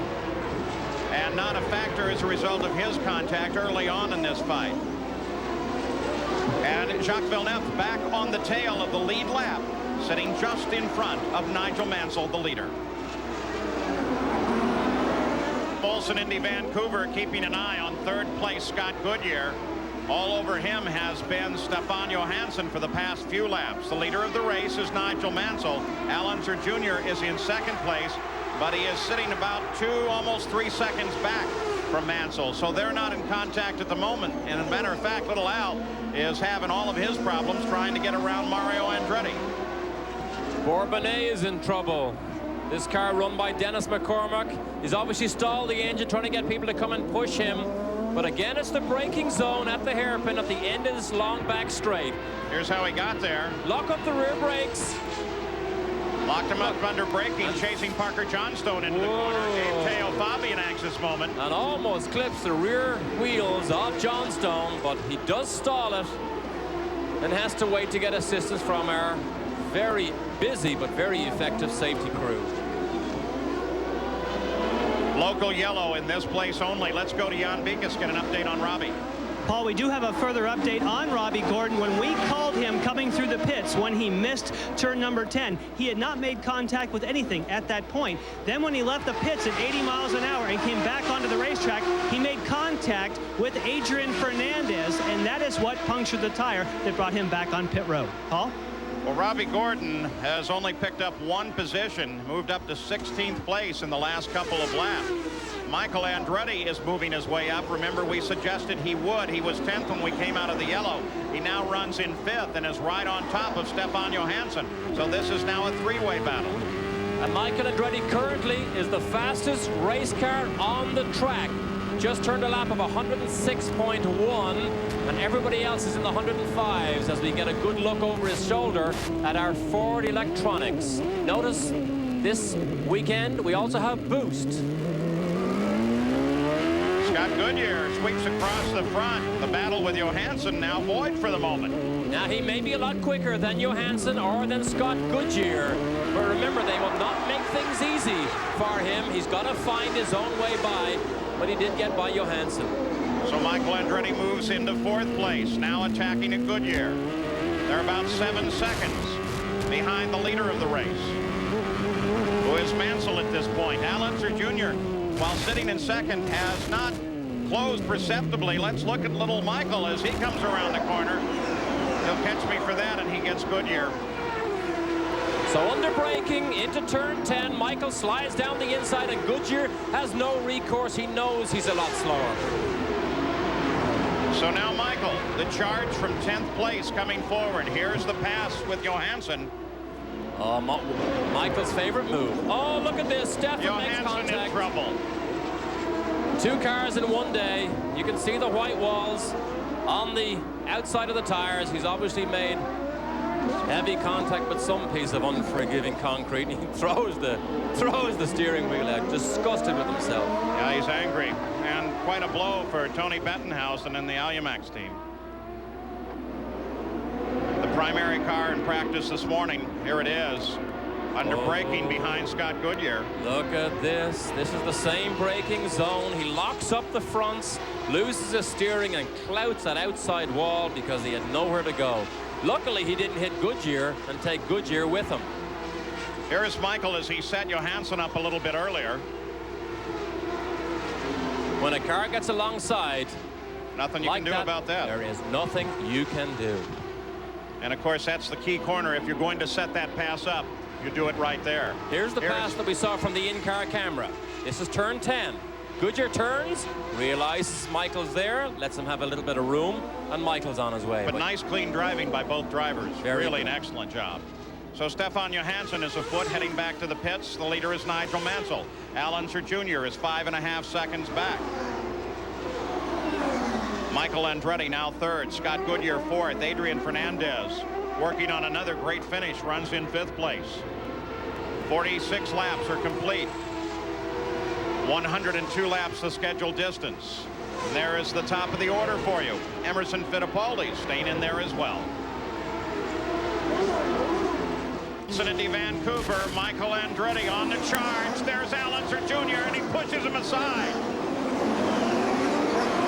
and not a factor as a result of his contact early on in this fight. And Jacques Villeneuve back on the tail of the lead lap, sitting just in front of Nigel Mansell, the leader. Folsom Indy Vancouver keeping an eye on third place Scott Goodyear. All over him has been Stefan Johansson for the past few laps. The leader of the race is Nigel Mansell. Al Unser Jr. is in second place. but he is sitting about 2, almost 3 seconds back from Mansell. So they're not in contact at the moment. And as a matter of fact, little Al is having all of his problems trying to get around Mario Andretti.
Bourbonnais is in trouble. This car run by Dennis McCormick. He's obviously stalled the engine, trying to get people to come and push him. But again, it's the braking zone at the hairpin at the end of this long back straight.
Here's how he got there.
Lock up the rear brakes.
Locked him up under braking, chasing Parker Johnstone into the corner. Gave Teo Fabi an anxious moment.
And almost clips the rear wheels of Johnstone, but he does stall it and has to wait to get assistance from our very busy but very effective safety crew.
Local yellow in this place only. Let's go to Jan Beekes, get an update on Robbie.
Paul, we do have a further update on Robbie Gordon. When we called him coming through the pits when he missed turn number 10, he had not made contact with anything at that point. Then when he left the pits at 80 miles an hour and came back onto the racetrack, he made contact with Adrian Fernandez, and that is what punctured the tire that brought him back on pit road. Paul?
Well, Robbie Gordon has only picked up 1 position, moved up to 16th place in the last couple of laps. Michael Andretti is moving his way up. Remember, we suggested he would. He was 10th when we came out of the yellow. He now runs in 5th and is right on top of Stefan Johansson. So this is now a 3-way battle.
And Michael Andretti currently is the fastest race car on the track. Just turned a lap of 106.1, and everybody else is in the 105s as we get a good look over his shoulder at our Ford electronics. Notice this weekend we also have boost.
Scott Goodyear sweeps across the front. The battle with Johansson now void for the moment.
Now he may be a lot quicker than Johansson or than Scott Goodyear, but remember, they will not make things easy for him. He's got to find his own way by, but he did get by Johansson.
So Michael Andretti moves into 4th place, now attacking at Goodyear. They're about 7 seconds behind the leader of the race, who is Mansell at this point. Al Unser Jr., while sitting in 2nd, has not closed perceptibly. Let's look at little Michael as he comes around the corner. He'll catch me for that, and he gets Goodyear.
So under braking into turn 10, Michael slides down the inside, and Goodyear has no recourse. He knows he's a lot slower.
So now Michael, the charge from 10th place coming forward. Here's the pass with Johansson.
Oh, Michael's favorite move. Oh, look at this. Stefan makes
Johansson in
contact.
trouble.
2 cars in one day. You can see the white walls on the outside of the tires. He's obviously made heavy contact with some piece of unforgiving concrete. He throws the steering wheel out, disgusted with himself.
Yeah, he's angry, and quite a blow for Tony Bettenhausen and the Alumax team. The primary car in practice this morning, here it is, under braking behind Scott Goodyear.
Look at this. This is the same braking zone. He locks up the fronts, loses his steering, and clouts that outside wall because he had nowhere to go. Luckily, he didn't hit Goodyear and take Goodyear with him.
Here is Michael as he set Johansson up a little bit earlier.
When a car gets alongside,
nothing you can do about that.
There is nothing you can do.
And of course, that's the key corner. If you're going to set that pass up, you do it right there.
Here's the pass that we saw from the in-car camera. This is turn 10. Goodyear turns, realizes Michael's there, lets him have a little bit of room, and Michael's on his way.
But nice, clean driving by both drivers. Really an excellent job. So Stefan Johansson is afoot, heading back to the pits. The leader is Nigel Mansell. Al Unser Jr. is 5.5 seconds back. Michael Andretti now 3rd. Scott Goodyear 4th. Adrian Fernandez working on another great finish, runs in 5th place. 46 laps are complete. 102 laps the scheduled distance. And there is the top of the order for you. Emerson Fittipaldi staying in there as well. Cincinnati, Vancouver, Michael Andretti on the charge. There's Al Unser Jr. and he pushes him aside.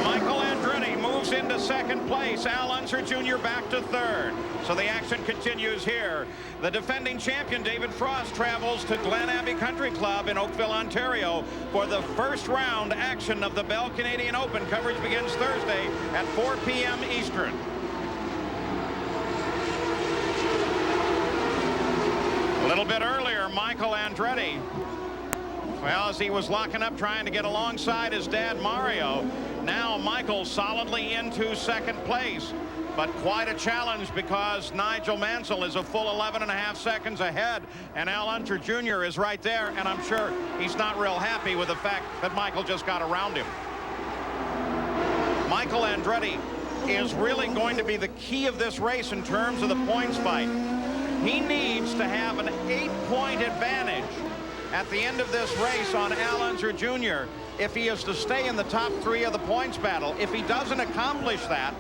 Michael Andretti moves into 2nd place. Al Unser Jr. back to 3rd. So the action continues here. The defending champion David Frost travels to Glen Abbey Country Club in Oakville, Ontario for the first round action of the Bell Canadian Open. Coverage begins Thursday at 4 p.m. Eastern. A little bit earlier, Michael Andretti Well, as he was locking up trying to get alongside his dad Mario, now Michael solidly into second place. But quite a challenge because Nigel Mansell is a full 11.5 seconds ahead, and Al Unser Jr. is right there, and I'm sure he's not real happy with the fact that Michael just got around him. Michael Andretti is really going to be the key of this race in terms of the points fight. He needs to have an 8-point advantage at the end of this race on Al Unser Jr. if he is to stay in the top 3 of the points battle. If he doesn't accomplish that,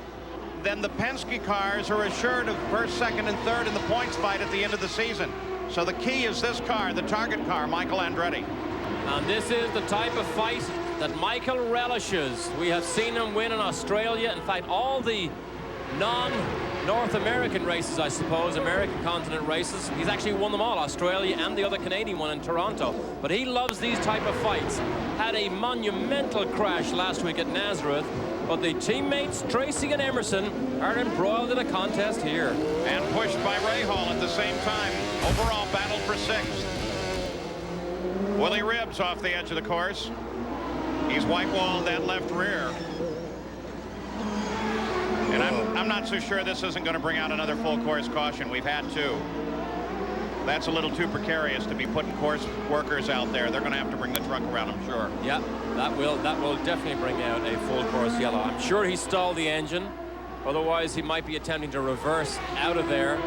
then the Penske cars are assured of first, second, and third in the points fight at the end of the season. So the key is this car, the target car, Michael Andretti.
And this is the type of fight that Michael relishes. We have seen him win in Australia. In fact, all the non-North American races, I suppose, American continent races, he's actually won them all, Australia and the other Canadian one in Toronto. But he loves these type of fights. Had a monumental crash last week at Nazareth, but the teammates Tracy and Emerson are embroiled in a contest here.
And pushed by Rahal at the same time. Overall battle for 6th. Willie Ribbs off the edge of the course. He's white-walled that left rear. And I'm not so sure this isn't going to bring out another full course caution. We've had 2. That's a little too precarious to be putting course workers out there. They're going to have to bring the truck around, I'm sure.
Yeah, that will definitely bring out a full course yellow. I'm sure he stalled the engine. Otherwise, he might be attempting to reverse out of there.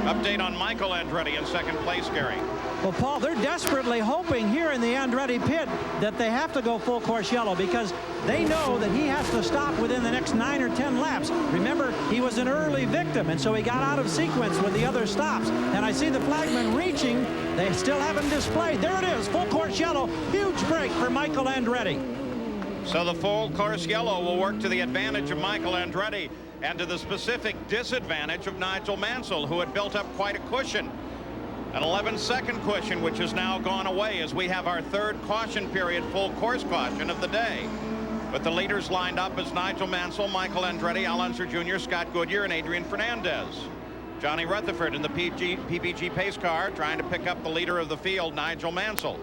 Update on Michael Andretti in second place, Gary.
Well, Paul, they're desperately hoping here in the Andretti pit that they have to go full course yellow because they know that he has to stop within the next 9 or 10 laps. Remember, he was an early victim, and so he got out of sequence with the other stops. And I see the flagman reaching. They still haven't displayed. There it is, full course yellow. Huge break for Michael Andretti.
So the full course yellow will work to the advantage of Michael Andretti and to the specific disadvantage of Nigel Mansell, who had built up quite a cushion. An 11-second cushion, which has now gone away as we have our 3rd caution period, full course caution of the day. But the leaders lined up as Nigel Mansell, Michael Andretti, Al Unser Jr., Scott Goodyear, and Adrian Fernandez. Johnny Rutherford in the PPG pace car trying to pick up the leader of the field, Nigel Mansell.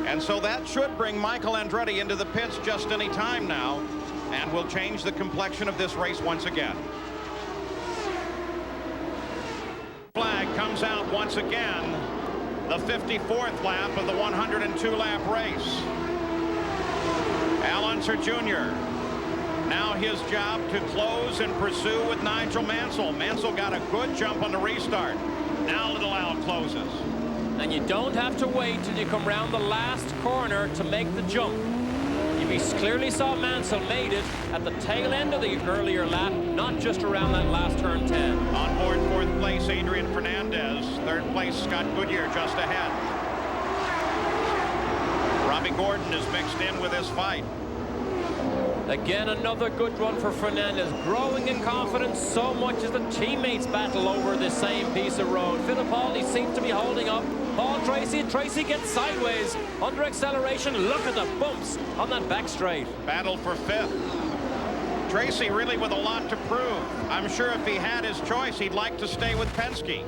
And so that should bring Michael Andretti into the pits just any time now and will change the complexion of this race once again. Flag comes out once again, the 54th lap of the 102-lap race. Al Unser Jr. Now his job to close and pursue with Nigel Mansell. Mansell got a good jump on the restart. Now little Al closes.
And you don't have to wait till you come round the last corner to make the jump. You clearly saw Mansell made it at the tail end of the earlier lap, not just around that last turn 10.
On board 4th place, Adrian Fernandez. 3rd place, Scott Goodyear just ahead. Robbie Gordon is mixed in with this fight.
Again, another good run for Fernandez, growing in confidence so much as the teammates battle over the same piece of road. Fittipaldi seems to be holding up. Paul Tracy gets sideways under acceleration. Look at the bumps on that back straight.
Battle for 5th. Tracy really with a lot to prove. I'm sure if he had his choice, he'd like to stay with Penske.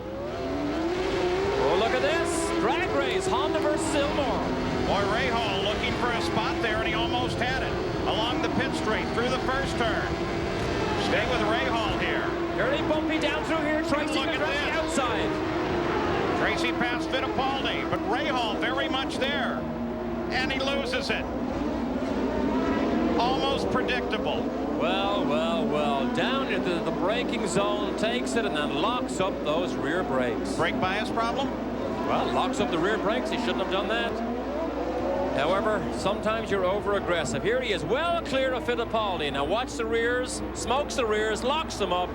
Oh, look at this. Drag race, Honda versus Silmore.
Boy, Rahal looking for a spot there, and he almost had it. Along the pit straight through the first turn. Stay with Rahal here.
Fairly bumpy down through here. Tracy
Look at
the
this.
outside.
Tracy passed Fittipaldi, but Rahal very much there. And he loses it. Almost predictable.
Well. Down into the braking zone, takes it, and then locks up those rear brakes.
Brake bias problem?
Well, locks up the rear brakes. He shouldn't have done that. However, sometimes you're over-aggressive. Here he is, well clear of Fittipaldi. Now watch the rears, smokes the rears, locks them up.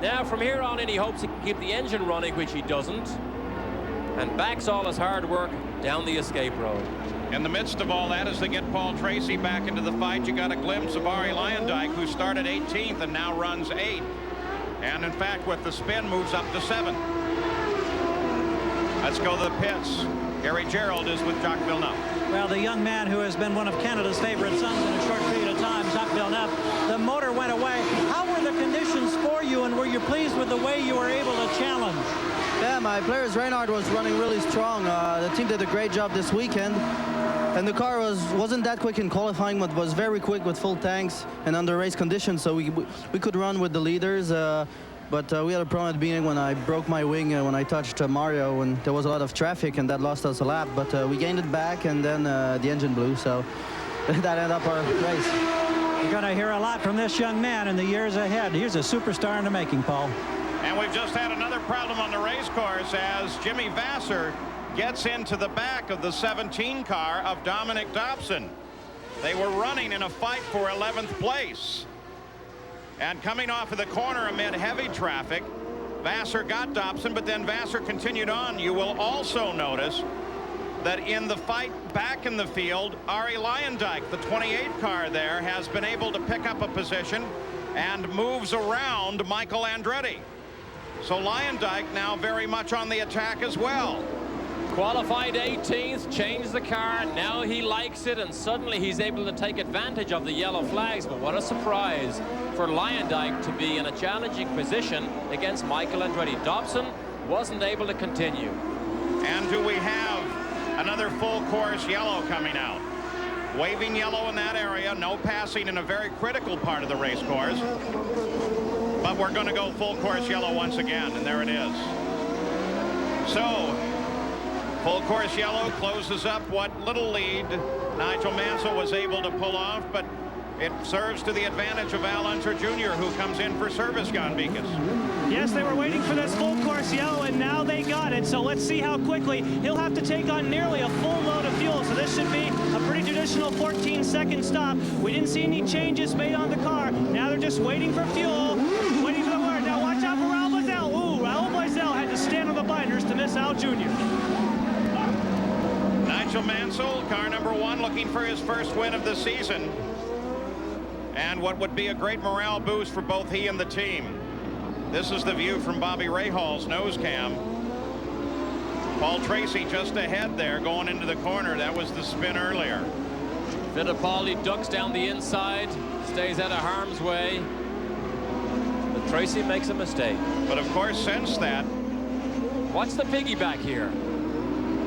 Now from here on in, he hopes he can keep the engine running, which he doesn't, and backs all his hard work down the escape road.
In the midst of all that, as they get Paul Tracy back into the fight, you got a glimpse of Ari Luyendyk, who started 18th and now runs 8th. And in fact, with the spin, moves up to 7th. Let's go to the pits. Gary Gerald is with Jacques Villeneuve.
Well, the young man who has been one of Canada's favorite sons in a short period of time, Jacques Villeneuve, the motor went away. How were the conditions for you, and were you pleased with the way you were able to challenge?
Yeah, my players Reinhardt was running really strong. The team did a great job this weekend. And the car wasn't that quick in qualifying, but was very quick with full tanks and under race conditions, so we could run with the leaders. But we had a problem at the beginning when I broke my wing when I touched Mario, and there was a lot of traffic, and that lost us a lap. But we gained it back, and then the engine blew, so that ended up our race.
You're going to hear a lot from this young man in the years ahead. He's a superstar in the making, Paul.
And we've just had another problem on the race course as Jimmy Vasser gets into the back of the 17 car of Dominic Dobson. They were running in a fight for 11th place. And coming off of the corner amid heavy traffic, Vasser got Dobson, but then Vasser continued on. You will also notice that in the fight back in the field, Ari Leyendijk, the 28 car there, has been able to pick up a position and moves around Michael Andretti. So Leyendijk now very much on the attack as well.
Qualified 18th, changed the car, now he likes it, and suddenly he's able to take advantage of the yellow flags. But what a surprise for Leyendijk to be in a challenging position against Michael Andretti. Dobson wasn't able to continue.
And do we have another full course yellow coming out? Waving yellow in that area, no passing in a very critical part of the race course. But we're going to go full course yellow once again, and there it is. So, full course yellow closes up what little lead Nigel Mansell was able to pull off, but it serves to the advantage of Al Unser Jr., who comes in for service, Jan Beekes.
Yes, they were waiting for this full course yellow, and now they got it. So let's see how quickly. He'll have to take on nearly a full load of fuel, so this should be a pretty traditional 14-second stop. We didn't see any changes made on the car. Now they're just waiting for fuel, waiting for the word. Now watch out for Raul Boesel. Ooh, Raul Boesel had to stand on the binders to miss Al Jr.
Nigel Mansell, car number 1, looking for his first win of the season. And what would be a great morale boost for both he and the team. This is the view from Bobby Rahall's nose cam. Paul Tracy just ahead there going into the corner. That was the spin earlier.
Fittipaldi ducks down the inside, stays out of harm's way. But Tracy makes a mistake.
But of course, since that,
watch the piggyback here.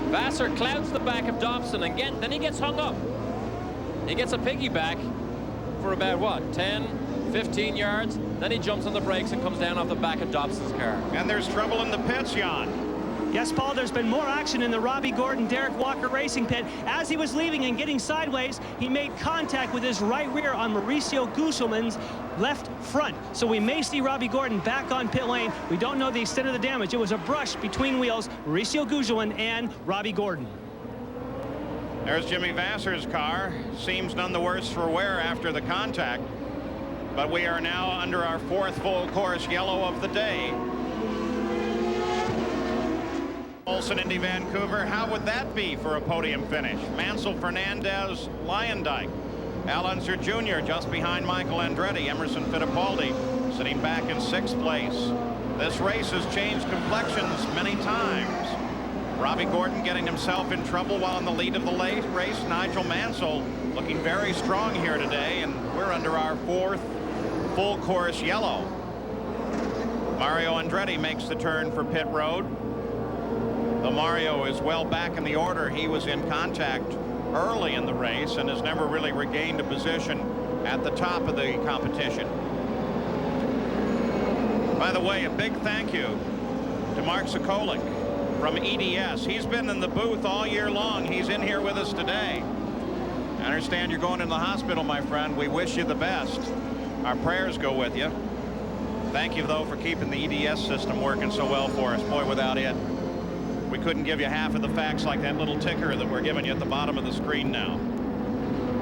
Vasser clouds the back of Dobson, and then he gets hung up. He gets a piggyback for about, what, 10, 15 yards? Then he jumps on the brakes and comes down off the back of Dobson's car.
And there's trouble in the pits, Jan.
Yes, Paul, there's been more action in the Robbie Gordon, Derek Walker racing pit. As he was leaving and getting sideways, he made contact with his right rear on Mauricio Gugelmin's left front. So we may see Robbie Gordon back on pit lane. We don't know the extent of the damage. It was a brush between wheels, Mauricio Gugelmin and Robbie Gordon.
There's Jimmy Vasser's car. Seems none the worse for wear after the contact. But we are now under our 4th full course yellow of the day. Olsen, Indy, Vancouver. How would that be for a podium finish? Mansell, Fernandez, Leyendijk. Al Unser Jr. just behind Michael Andretti. Emerson Fittipaldi sitting back in 6th place. This race has changed complexions many times. Robbie Gordon getting himself in trouble while in the lead of the race. Nigel Mansell looking very strong here today, and we're under our 4th full course yellow. Mario Andretti makes the turn for pit road. Though Mario is well back in the order, he was in contact early in the race and has never really regained a position at the top of the competition. By the way, a big thank you to Mark Sokolik from EDS. He's been in the booth all year long. He's in here with us today. I understand you're going into the hospital, my friend. We wish you the best. Our prayers go with you. Thank you, though, for keeping the EDS system working so well for us. Boy, without it, we couldn't give you half of the facts like that little ticker that we're giving you at the bottom of the screen now.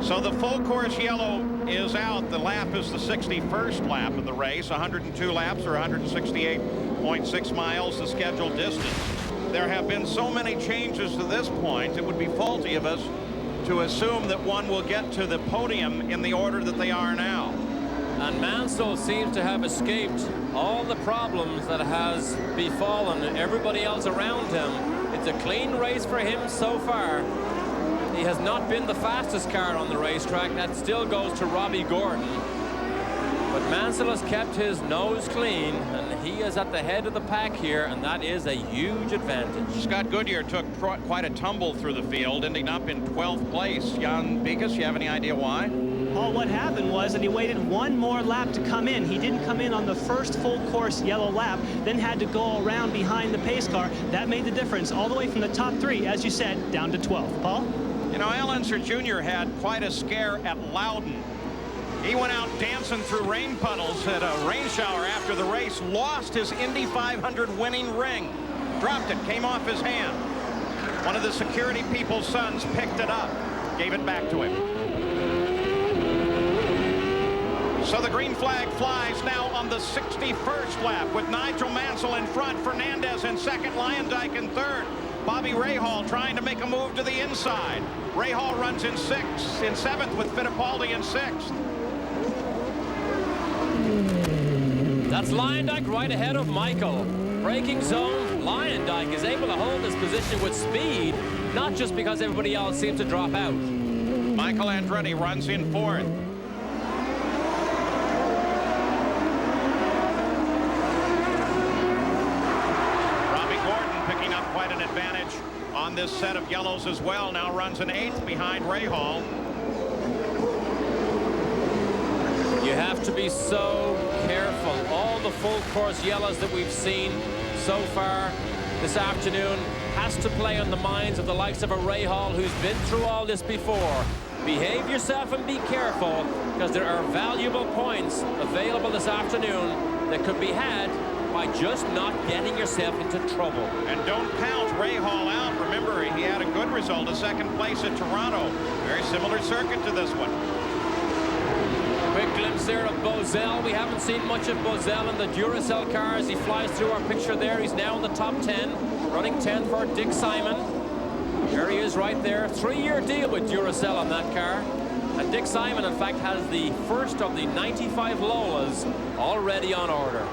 So the full course yellow is out. The lap is the 61st lap of the race. 102 laps or 168.6 miles, the scheduled distance. There have been so many changes to this point, it would be faulty of us to assume that one will get to the podium in the order that they are now.
And Mansell seems to have escaped all the problems that has befallen everybody else around him. It's a clean race for him so far. He has not been the fastest car on the racetrack. That still goes to Robbie Gordon. But Mansell has kept his nose clean, and he is at the head of the pack here, and that is a huge advantage.
Scott Goodyear took quite a tumble through the field, ending up in 12th place. Jan Bikas, you have any idea why?
Paul, what happened was that he waited one more lap to come in. He didn't come in on the first full course yellow lap, then had to go around behind the pace car. That made the difference all the way from the top 3, as you said, down to 12th. Paul?
You know, Al Unser Jr. had quite a scare at Loudon. He went out dancing through rain puddles at a rain shower after the race, lost his Indy 500 winning ring, dropped it, came off his hand. One of the security people's sons picked it up, gave it back to him. So the green flag flies now on the 61st lap with Nigel Mansell in front, Fernandez in second, Lyondike in third. Bobby Rahal trying to make a move to the inside. Rahal runs in seventh with Fittipaldi in sixth.
That's Lyondike right ahead of Michael. Braking zone, Lyondike is able to hold this position with speed, not just because everybody else seems to drop out.
Michael Andretti runs in fourth. Robbie Gordon picking up quite an advantage on this set of yellows as well. Now runs in eighth behind Rahal.
You have to be so careful. All the full course yellows that we've seen so far this afternoon has to play on the minds of the likes of a Rahal who's been through all this before. Behave yourself and be careful, because there are valuable points available this afternoon that could be had by just not getting yourself into trouble.
And don't count Rahal out. Remember, he had a good result, a second place at Toronto. Very similar circuit to this one.
Quick glimpse there of Bozell. We haven't seen much of Bozell in the Duracell cars. He flies through our picture there. He's now in the top 10, running 10th for Dick Simon. There he is right there. 3-year deal with Duracell on that car. And Dick Simon, in fact, has the first of the 95 Lolas already on order.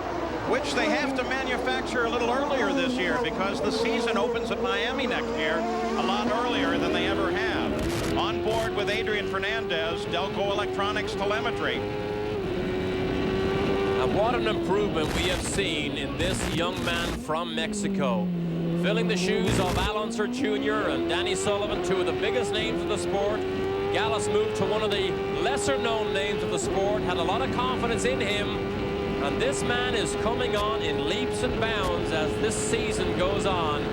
Which they have to manufacture a little earlier this year because the season opens at Miami next year a lot earlier than they ever have. On board with Adrian Fernandez, Delco Electronics telemetry.
And what an improvement we have seen in this young man from Mexico. Filling the shoes of Al Unser Jr. and Danny Sullivan, two of the biggest names of the sport. Gallus moved to one of the lesser-known names of the sport, had a lot of confidence in him. And this man is coming on in leaps and bounds as this season goes on,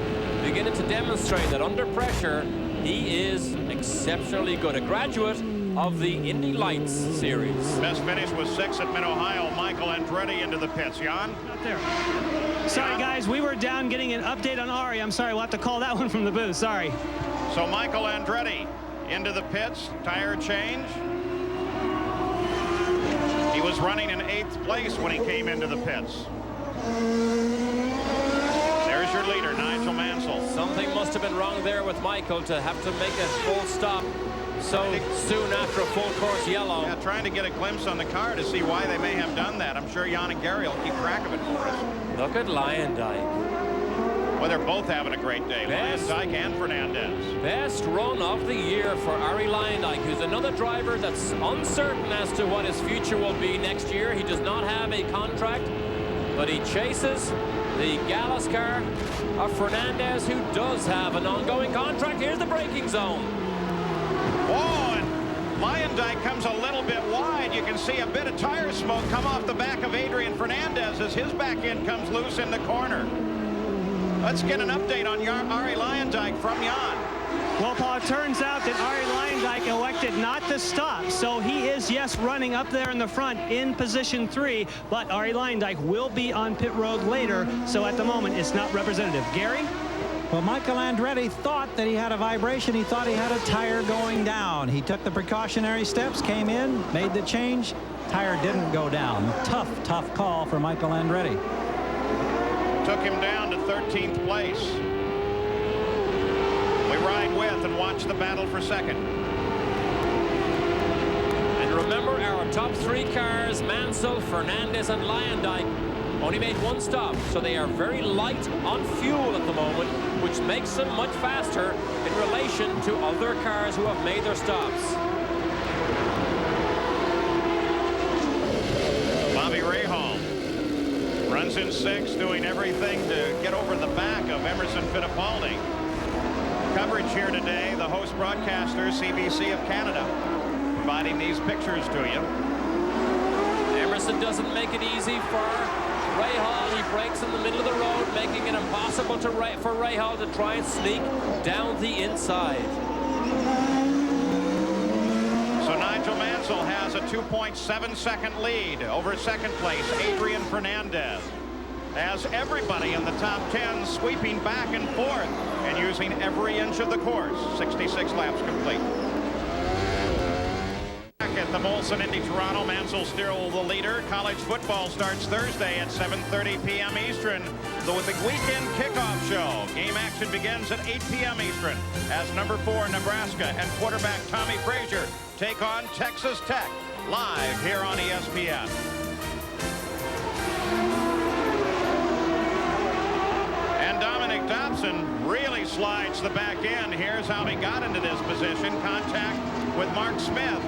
beginning to demonstrate that under pressure, he is exceptionally good. A graduate of the Indy Lights series.
Best finish was 6th at Mid-Ohio. Michael Andretti into the pits. Jan?
Out there. Sorry, guys. We were down getting an update on Ari. I'm sorry. We'll have to call that one from the booth. Sorry.
So Michael Andretti into the pits. Tire change. He was running in 8th place when he came into the pits. There's your leader, Nigel Mansell.
Something must have been wrong there with Michael to have to make a full stop so soon after a full course yellow.
Yeah, trying to get a glimpse on the car to see why they may have done that. I'm sure Jan and Gary will keep track of it for us.
Look at Lyondike.
Well, they're both having a great day, Lyondike and Fernandez.
Best run of the year for Ari Lyondike, who's another driver that's uncertain as to what his future will be next year. He does not have a contract, but he chases the Gallus car of Fernandez, who does have an ongoing contract. Here's the braking zone.
Whoa, and Lyondike comes a little bit wide. You can see a bit of tire smoke come off the back of Adrian Fernandez as his back end comes loose in the corner. Let's get an update on Ari Lyondike from Jan.
Well, Paul, it turns out that Ari Lyondike elected not to stop. So he is, yes, running up there in the front in position 3. But Ari Lyondike will be on pit road later. So at the moment, it's not representative. Gary?
Well, Michael Andretti thought that he had a vibration. He thought he had a tire going down. He took the precautionary steps, came in, made the change. Tire didn't go down. Tough call for Michael Andretti.
Took him down to 13th place. We ride with and watch the battle for second.
And remember, our top 3 cars, Mansell, Fernandez, and Lyondike, only made one stop, so they are very light on fuel at the moment, which makes them much faster in relation to other cars who have made their stops.
Rahal runs in 6th, doing everything to get over the back of Emerson Fittipaldi. Coverage here today, the host broadcaster, CBC of Canada, providing these pictures to you.
Emerson doesn't make it easy for Rahal. He breaks in the middle of the road, making it impossible for Rahal to try and sneak down the inside.
So Nigel Mansell has a 2.7-second lead over second place, Adrian Fernandez. As everybody in the top 10 sweeping back and forth and using every inch of the course. 66 laps complete. Back at the Molson Indy Toronto, Mansell still the leader. College football starts Thursday at 7:30 p.m. Eastern. With the weekend kickoff show. Game action begins at 8 p.m. Eastern as number 4 Nebraska and quarterback Tommy Frazier take on Texas Tech live here on ESPN. And Dominic Dobson really slides the back end. Here's how he got into this position. Contact with Mark Smith.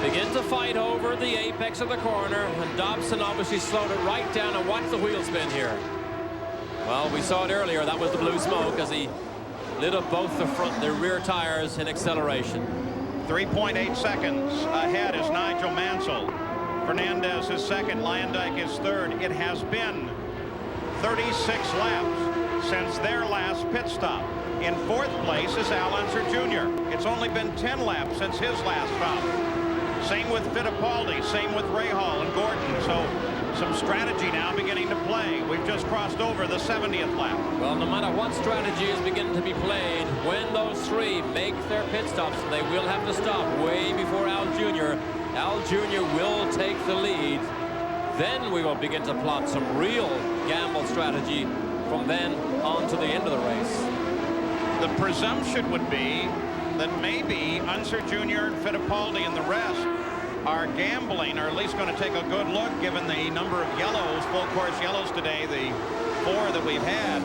Begin to fight over the apex of the corner, and Dobson obviously slowed it right down. And watch the wheel spin here. Well, we saw it earlier. That was the blue smoke as he lit up both the front and the rear tires in acceleration.
3.8 seconds ahead is Nigel Mansell. Fernandez is second. Lyondike is third. It has been 36 laps since their last pit stop. In fourth place is Al Unser Jr. It's only been 10 laps since his last stop. Same with Fittipaldi, same with Rahal and Gordon. So some strategy now beginning to play. We've just crossed over the 70th lap.
Well, no matter what strategy is beginning to be played, when those three make their pit stops, they will have to stop way before Al Jr. Al Jr. will take the lead. Then we will begin to plot some real gamble strategy from then on to the end of the race.
The presumption would be that maybe Unser Jr. and Fittipaldi and the rest are gambling, or at least going to take a good look, given the number of yellows, full course yellows today, the 4 that we've had,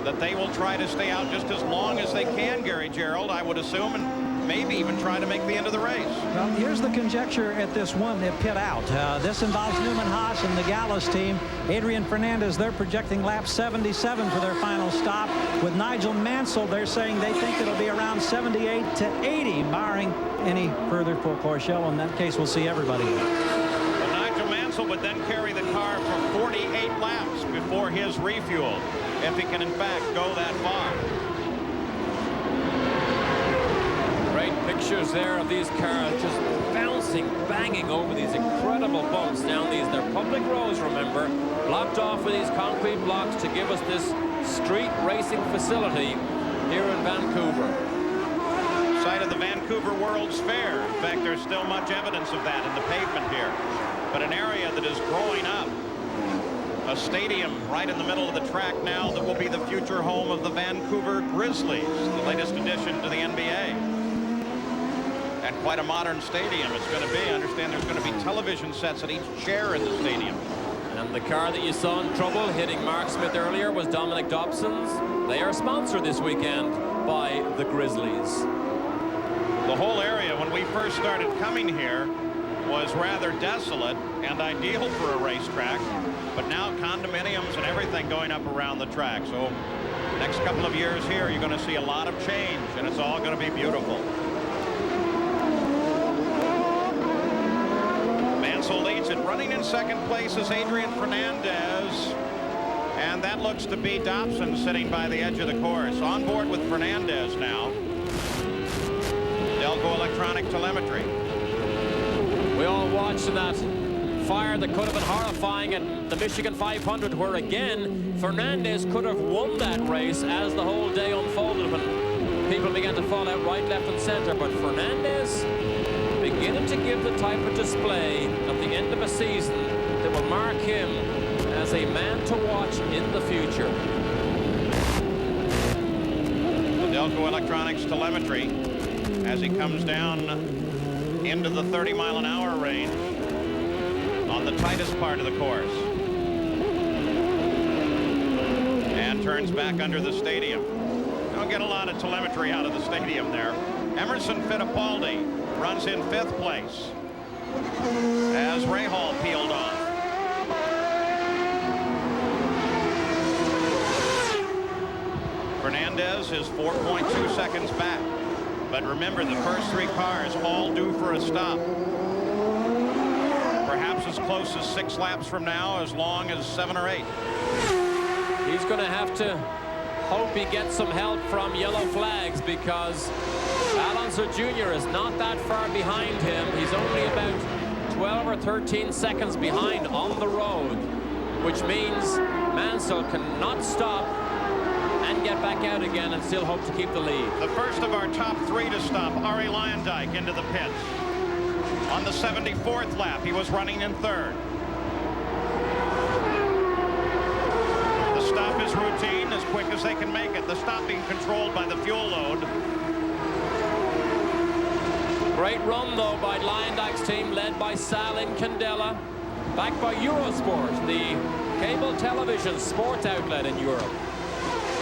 that they will try to stay out just as long as they can, Gary Gerald, I would assume, and maybe even try to make the end of the race.
Well, here's the conjecture at this one that pit out. This involves Newman Haas and the Gallus team. Adrian Fernandez, they're projecting lap 77 for their final stop. With Nigel Mansell, they're saying they think it'll be around 78 to 80, barring any further full course yellow. In that case, we'll see everybody.
Well, Nigel Mansell would then carry the car for 48 laps before his refuel, if he can in fact go that far.
Pictures there of these cars just bouncing, banging over these incredible bumps down these. They're public roads, remember, blocked off with these concrete blocks to give us this street racing facility here in Vancouver.
Site of the Vancouver World's Fair. In fact, there's still much evidence of that in the pavement here. But an area that is growing up. A stadium right in the middle of the track now that will be the future home of the Vancouver Grizzlies, the latest addition to the NBA. And quite a modern stadium it's going to be. I understand there's going to be television sets at each chair in the stadium.
And the car that you saw in trouble hitting Mark Smith earlier was Dominic Dobson's. They are sponsored this weekend by the Grizzlies.
The whole area, when we first started coming here, was rather desolate and ideal for a racetrack. But now condominiums and everything going up around the track. So next couple of years here, you're going to see a lot of change, and it's all going to be beautiful. Mansell leads it. Running in second place is Adrian Fernandez. And that looks to be Dobson sitting by the edge of the course. On board with Fernandez now. Delco electronic telemetry.
We all watched that fire that could have been horrifying at the Michigan 500, where again Fernandez could have won that race as the whole day unfolded when people began to fall out right, left, and center. But Fernandez beginning to give the type of display at the end of a season that will mark him as a man to watch in the future.
The Delco Electronics telemetry as he comes down into the 30-mile-an-hour range on the tightest part of the course. And turns back under the stadium. Don't get a lot of telemetry out of the stadium there. Emerson Fittipaldi runs in 5th place. as Rahal peeled off. Fernandez is 4.2 seconds back. But remember, the first 3 cars all due for a stop. Perhaps as close as 6 laps from now, as long as 7 or 8.
He's going to have to hope he gets some help from yellow flags, because Alonso Jr. is not that far behind him. He's only about 12 or 13 seconds behind on the road, which means Mansell cannot stop and get back out again and still hope to keep the lead.
The first of our top 3 to stop, Arie Luyendyk into the pits. On the 74th lap, he was running in 3rd. The stop is routine, as quick as they can make it. The stop being controlled by the fuel load.
Great run, though, by Luyendyk's team, led by Salin Candela, backed by Eurosport, the cable television sports outlet in Europe.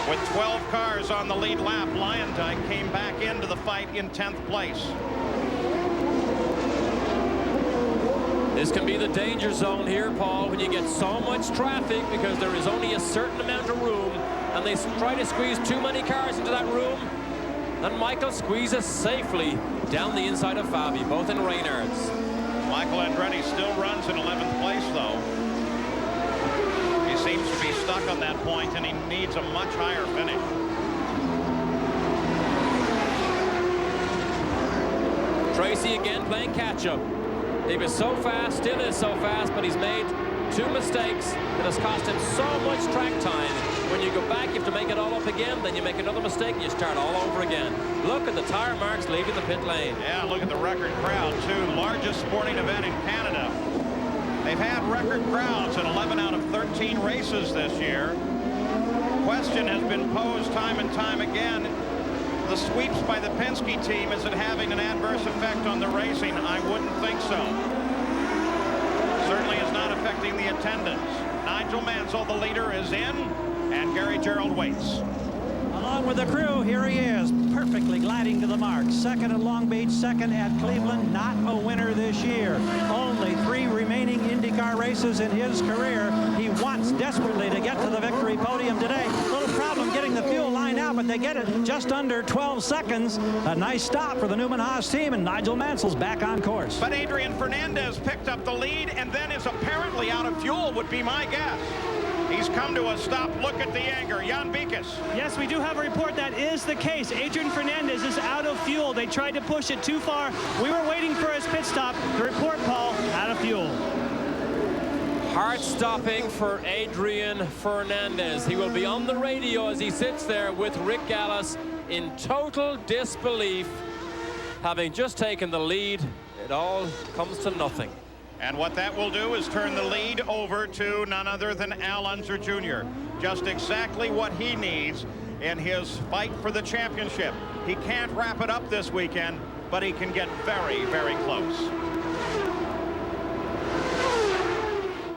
With 12 cars on the lead lap, Luyendyk came back into the fight in 10th place.
This can be the danger zone here, Paul, when you get so much traffic, because there is only a certain amount of room, and they try to squeeze too many cars into that room. And Michael squeezes safely down the inside of Fabi, both in Reynards.
Michael Andretti still runs in 11th place, though. He seems to be stuck on that point, and he needs a much higher finish.
Tracy again playing catch-up. He was so fast, still is so fast, but he's made 2 mistakes that has cost him so much track time. When you go back, you have to make it all up again, then you make another mistake and you start all over again. Look at the tire marks leaving the pit lane.
Yeah, look at the record crowd, too. Largest sporting event in Canada. They've had record crowds in 11 out of 13 races this year. Question has been posed time and time again. The sweeps by the Penske team, is it having an adverse effect on the racing? I wouldn't think so. Certainly is not affecting the attendance. Nigel Mansell, the leader, is in, and Gary Gerould waits.
Along with the crew, here he is, perfectly gliding to the mark. 2nd at Long Beach, 2nd at Cleveland. Not a winner this year. Only 3 remaining IndyCar races in his career. He wants desperately to get to the victory podium today. Little problem getting the fuel line out, but they get it just under 12 seconds. A nice stop for the Newman Haas team, and Nigel Mansell's back on course.
But Adrian Fernandez picked up the lead and then is apparently out of fuel, would be my guess. He's come to a stop. Look at the anger. Jan Bikas.
Yes, we do have a report that is the case. Adrian Fernandez is out of fuel. They tried to push it too far. We were waiting for his pit stop. The report, Paul, out of fuel.
Hard stopping for Adrian Fernandez. He will be on the radio as he sits there with Rick Gallis in total disbelief. Having just taken the lead, it all comes to nothing.
And what that will do is turn the lead over to none other than Al Unser Jr. Just exactly what he needs in his fight for the championship. He can't wrap it up this weekend, but he can get very, very close.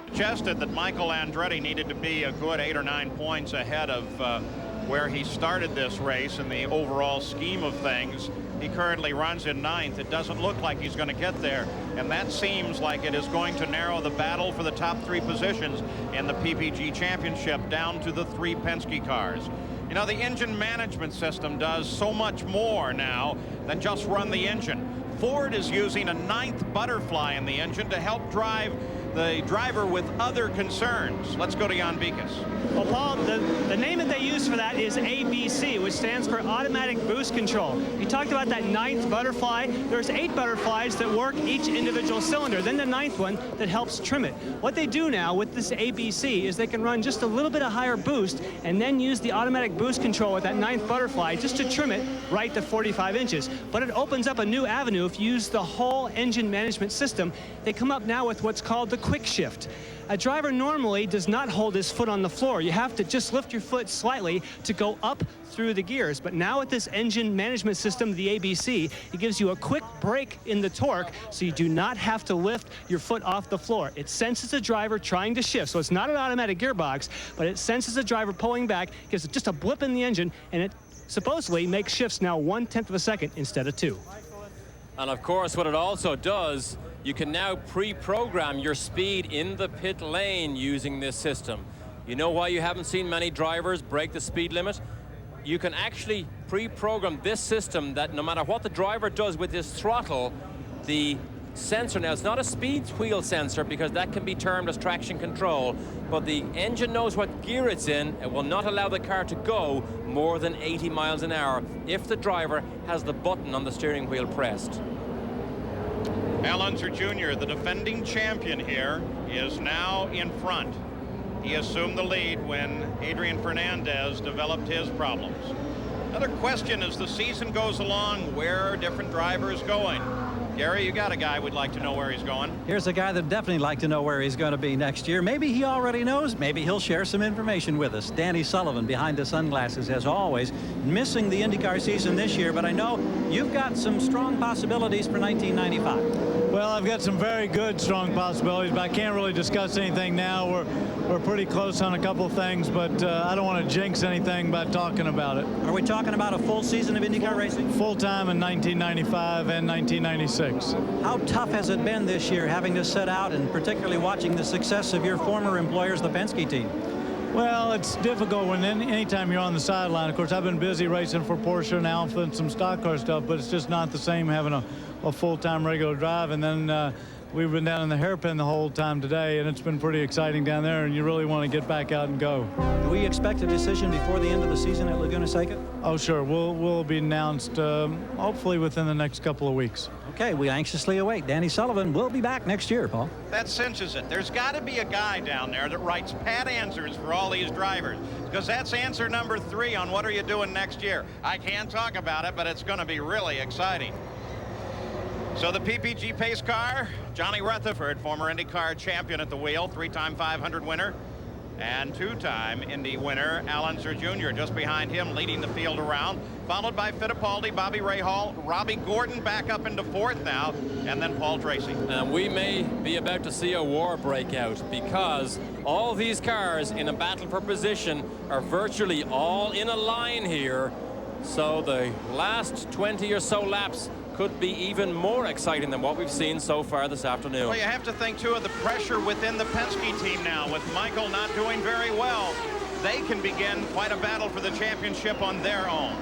Suggested that Michael Andretti needed to be a good 8 or 9 points ahead of where he started this race in the overall scheme of things. He currently runs in 9th. It doesn't look like he's going to get there, and that seems like it is going to narrow the battle for the top 3 positions in the PPG Championship down to the 3 Penske cars. You know, the engine management system does so much more now than just run the engine. Ford is using a 9th butterfly in the engine to help drive the driver with other concerns. Let's go to Jan Bikas.
Well, Paul, the name that they use for that is ABC, which stands for automatic boost control. You talked about that 9th butterfly. There's 8 butterflies that work each individual cylinder, then the 9th one that helps trim it. What they do now with this ABC is they can run just a little bit of higher boost and then use the automatic boost control with that 9th butterfly just to trim it right to 45 inches. But it opens up a new avenue if you use the whole engine management system. They come up now with what's called the quick shift. A driver normally does not hold his foot on the floor. You have to just lift your foot slightly to go up through the gears. But now with this engine management system, the ABC, it gives you a quick break in the torque, so you do not have to lift your foot off the floor. It senses a driver trying to shift. So it's not an automatic gearbox, but it senses a driver pulling back, gives it just a blip in the engine, and it supposedly makes shifts now 1/10 of a second instead of 2.
And of course, what it also does You can now pre-program your speed in the pit lane using this system. You know why you haven't seen many drivers break the speed limit? You can actually pre-program this system that no matter what the driver does with his throttle, the sensor, now it's not a speed wheel sensor because that can be termed as traction control, but the engine knows what gear it's in. It will not allow the car to go more than 80 miles an hour if the driver has the button on the steering wheel pressed.
Al Unser Jr., the defending champion here, is now in front. He assumed the lead when Adrian Fernandez developed his problems. Another question as the season goes along, where are different drivers going? Gary, you got a guy would like to know where he's going.
Here's a guy that definitely like to know where he's going to be next year. Maybe he already knows. Maybe he'll share some information with us. Danny Sullivan behind the sunglasses as always, missing the IndyCar season this year, but I know you've got some strong possibilities for 1995.
Well, I've got some very good, strong possibilities, but I can't really discuss anything now. We're pretty close on a couple of things, but I don't want to jinx anything by talking about it.
Are we talking about a full season of IndyCar racing?
Full time in 1995 and 1996.
How tough has it been this year having to set out and particularly watching the success of your former employers, the Penske team?
Well, it's difficult when anytime you're on the sideline. Of course, I've been busy racing for Porsche and Alfa and some stock car stuff, but it's just not the same having a full-time regular drive. And then we've been down in the hairpin the whole time today, and it's been pretty exciting down there, and you really want to get back out and go.
Do we expect a decision before the end of the season at Laguna Seca?
Oh, sure. We'll be announced hopefully within the next couple of weeks.
Okay, we anxiously await. Danny Sullivan will be back next year, Paul.
That cinches it. There's got to be a guy down there that writes pat answers for all these drivers, because that's answer number 3 on what are you doing next year. I can't talk about it, but it's going to be really exciting. So the PPG pace car, Johnny Rutherford, former IndyCar champion at the wheel, 3-time 500 winner, and 2-time Indy winner, Al Unser Jr. just behind him, leading the field around, followed by Fittipaldi, Bobby Rahal, Robbie Gordon back up into 4th now, and then Paul Tracy.
And we may be about to see a war break out because all these cars in a battle for position are virtually all in a line here. So the last 20 or so laps could be even more exciting than what we've seen so far this afternoon.
Well, you have to think, too, of the pressure within the Penske team now. With Michael not doing very well, they can begin quite a battle for the championship on their own.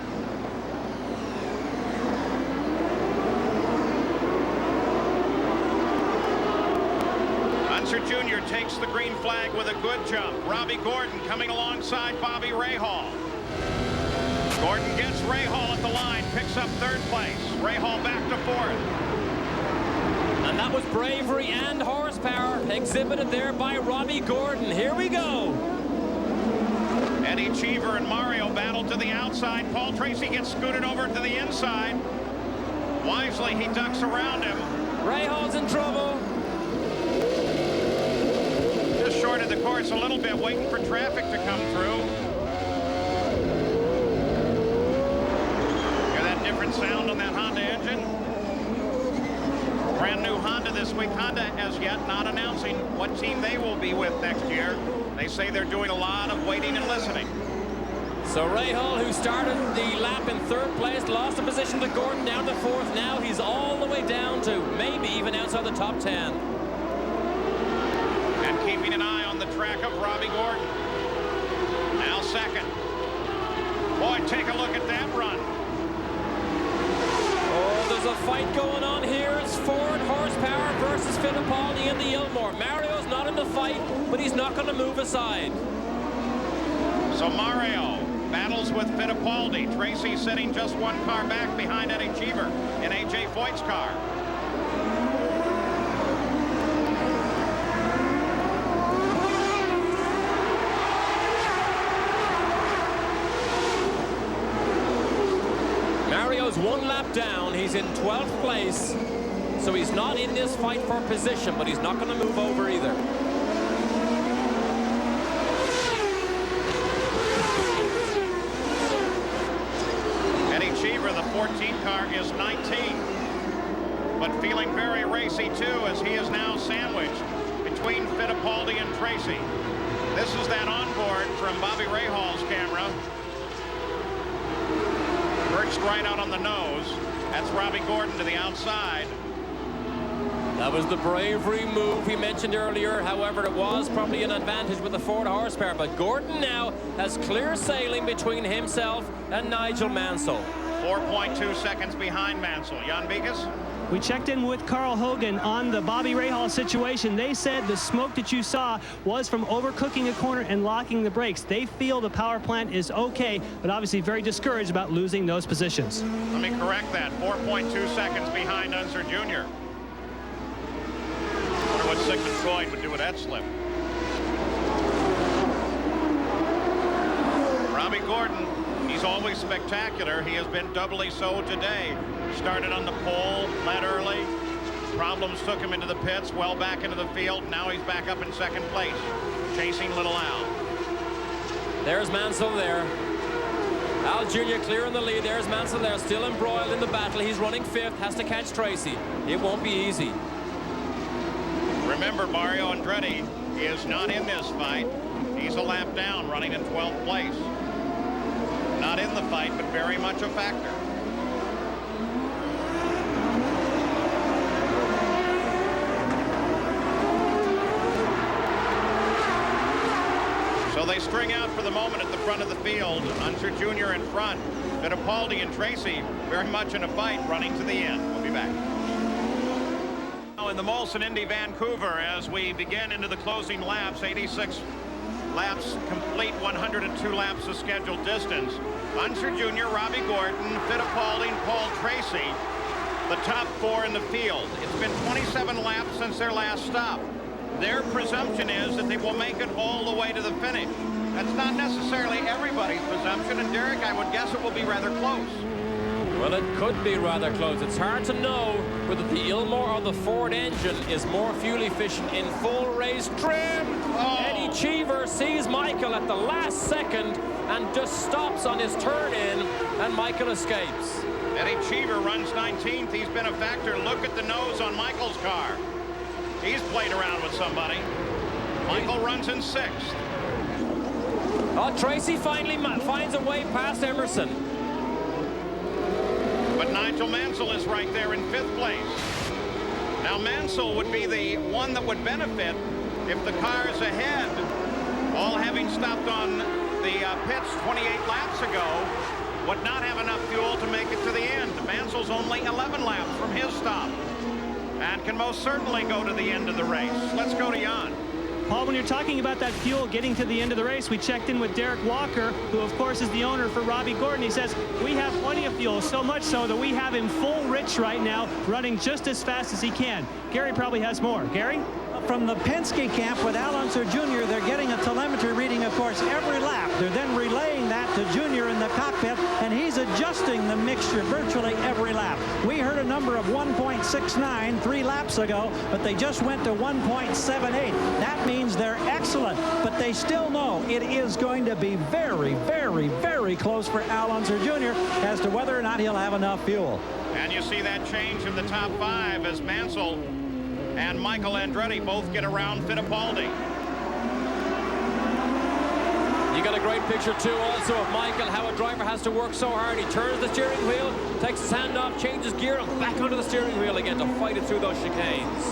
Unser Jr. takes the green flag with a good jump. Robbie Gordon coming alongside Bobby Rahal. Gordon gets Rahal at the line, picks up 3rd place. Rahal back to 4th.
And that was bravery and horsepower exhibited there by Robbie Gordon. Here we go.
Eddie Cheever and Mario battle to the outside. Paul Tracy gets scooted over to the inside. Wisely, he ducks around him.
Rahal's in trouble.
Just shorted the course a little bit, waiting for traffic to come through. Different sound on that Honda engine. Brand new Honda this week. Honda as yet not announcing what team they will be with next year. They say they're doing a lot of waiting and listening.
So Rahal, who started the lap in 3rd place, lost the position to Gordon down to 4th. Now he's all the way down to maybe even outside the top 10.
And keeping an eye on the track of Robbie Gordon. Now 2nd. Boy, take a look at that run.
Oh, there's a fight going on here. It's Ford horsepower versus Fittipaldi in the Ilmore. Mario's not in the fight, but he's not going to move aside.
So Mario battles with Fittipaldi. Tracy sitting just 1 car back behind Eddie Cheever in A.J. Foyt's car.
Mario's 1 lap down. He's in 12th place. So he's not in this fight for position, but he's not going to move over either.
Eddie Cheever, the 14 car, is 19. But feeling very racy, too, as he is now sandwiched between Fittipaldi and Tracy. This is that onboard from Bobby Rahal's camera. Perched right out on the nose. That's Robbie Gordon to the outside.
That was the bravery move we mentioned earlier. However, it was probably an advantage with the 4 horsepower. But Gordon now has clear sailing between himself and Nigel Mansell.
4.2 seconds behind Mansell. Jan Beekes?
We checked in with Carl Hogan on the Bobby Rahal situation. They said the smoke that you saw was from overcooking a corner and locking the brakes. They feel the power plant is okay, but obviously very discouraged about losing those positions.
Let me correct that. 4.2 seconds behind Unser Jr. Wonder what Sigmund Freud would do with that slip. Robbie Gordon, he's always spectacular. He has been doubly so today. Started on the pole, led early. Problems took him into the pits, well back into the field. Now he's back up in second place, chasing little Al.
There's Mansell there. Al Jr. clear in the lead. There's Mansell there, still embroiled in the battle. He's running 5th, has to catch Tracy. It won't be easy.
Remember, Mario Andretti is not in this fight. He's a lap down, running in 12th place. Not in the fight, but very much a factor. So they string out for the moment at the front of the field. Unser Jr. in front. Fittipaldi and Tracy very much in a fight, running to the end. We'll be back. Now in the Molson Indy Vancouver, as we begin into the closing laps, 86 laps complete, 102 laps of scheduled distance. Unser Jr., Robbie Gordon, Fittipaldi, and Paul Tracy, the top 4 in the field. It's been 27 laps since their last stop. Their presumption is that they will make it all the way to the finish. That's not necessarily everybody's presumption, and Derek, I would guess it will be rather close.
Well, it could be rather close. It's hard to know whether the Ilmor or the Ford engine is more fuel efficient in full race trim.
Oh.
Eddie Cheever sees Michael at the last second and just stops on his turn in, and Michael escapes.
Eddie Cheever runs 19th. He's been a factor. Look at the nose on Michael's car. He's played around with somebody. Michael runs in 6th.
Oh, Tracy finally finds a way past Emerson.
But Nigel Mansell is right there in 5th place. Now Mansell would be the one that would benefit if the cars ahead, all having stopped on the pits 28 laps ago, would not have enough fuel to make it to the end. Mansell's only 11 laps from his stop and can most certainly go to the end of the race. Let's go to Jan.
Paul, when you're talking about that fuel getting to the end of the race, we checked in with Derek Walker, who of course is the owner for Robbie Gordon. He says, we have plenty of fuel, so much so that we have him full rich right now, running just as fast as he can. Gary probably has more. Gary?
From the Penske camp with Al Unser Jr., they're getting a telemetry reading, of course, every lap. They're then relaying that to Junior in the cockpit, and he's adjusting the mixture virtually every lap. We heard a number of 1.69 3 laps ago, but they just went to 1.78. That means they're excellent, but they still know it is going to be very, very, very close for Al Unser Jr. as to whether or not he'll have enough fuel.
And you see that change in the top 5 as Mansell and Michael Andretti both get around Fittipaldi.
You got a great picture too also of Michael, how a driver has to work so hard. He turns the steering wheel, takes his hand off, changes gear, and back onto the steering wheel again to fight it through those chicanes.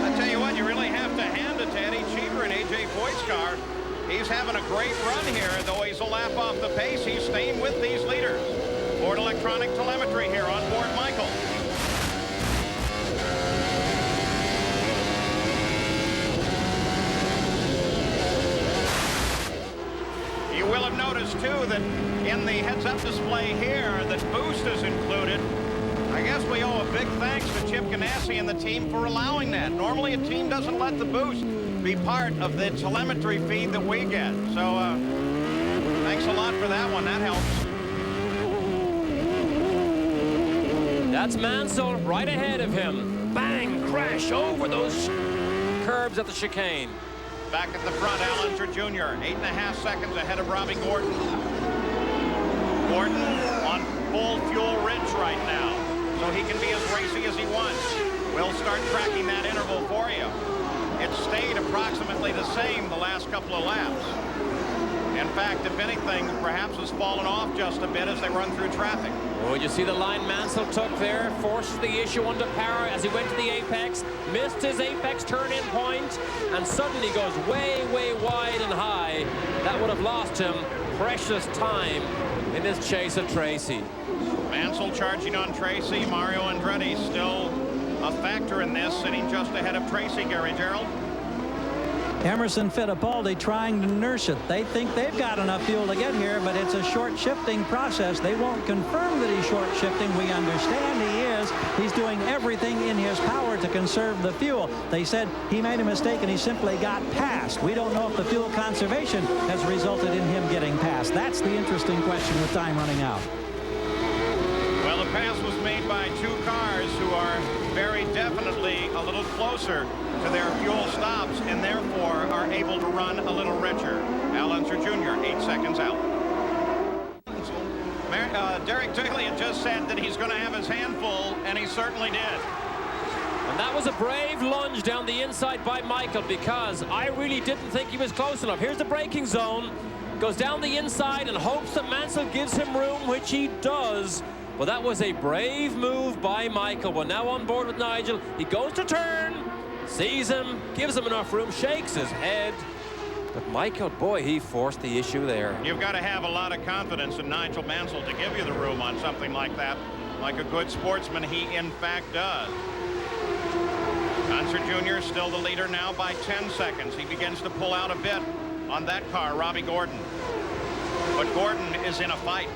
I tell you what, you really have to hand it to Eddie Cheever and AJ Foyt's car. He's having a great run here, though he's a lap off the pace. He's staying with these leaders. Ford electronic telemetry here on board Michael. You will have noticed, too, that in the heads-up display here, that boost is included. I guess we owe a big thanks to Chip Ganassi and the team for allowing that. Normally, a team doesn't let the boost be part of the telemetry feed that we get. So, thanks a lot for that one. That helps.
That's Mansell right ahead of him. Bang! Crash over those curbs at the chicane.
Back at the front, Al Unser Jr., 8.5 seconds ahead of Robbie Gordon. Gordon on full fuel rich right now, so he can be as racy as he wants. We'll start tracking that interval for you. It stayed approximately the same the last couple of laps. In fact, if anything, perhaps has fallen off just a bit as they run through traffic.
Oh, you see the line Mansell took there, forced the issue under power as he went to the apex, missed his apex turn-in point, and suddenly goes way, way wide and high. That would have lost him precious time in his chase at Tracy.
Mansell charging on Tracy. Mario Andretti still a factor in this, sitting just ahead of Tracy, Gary Gerald.
Emerson Fittipaldi trying to nurse it. They think they've got enough fuel to get here, but it's a short shifting process. They won't confirm that he's short shifting. We understand he is. He's doing everything in his power to conserve the fuel. They said he made a mistake and he simply got past. We don't know if the fuel conservation has resulted in him getting past. That's the interesting question with time running out.
Well, the pass was made by two cars who are very definitely a little closer to their fuel stops and therefore are able to run a little richer. Al Unser Jr. 8 seconds out. Derek Daly had just said that he's going to have his hand full, and he certainly did.
And that was a brave lunge down the inside by Michael, because I really didn't think he was close enough. Here's the braking zone. Goes down the inside and hopes that Mansell gives him room, which he does. Well, that was a brave move by Michael. We're now on board with Nigel. He goes to turn, sees him, gives him enough room, shakes his head. But Michael, boy, he forced the issue there.
You've got to have a lot of confidence in Nigel Mansell to give you the room on something like that. Like a good sportsman, he in fact does. Unser Jr. still the leader now by 10 seconds. He begins to pull out a bit on that car, Robbie Gordon. But Gordon is in a fight.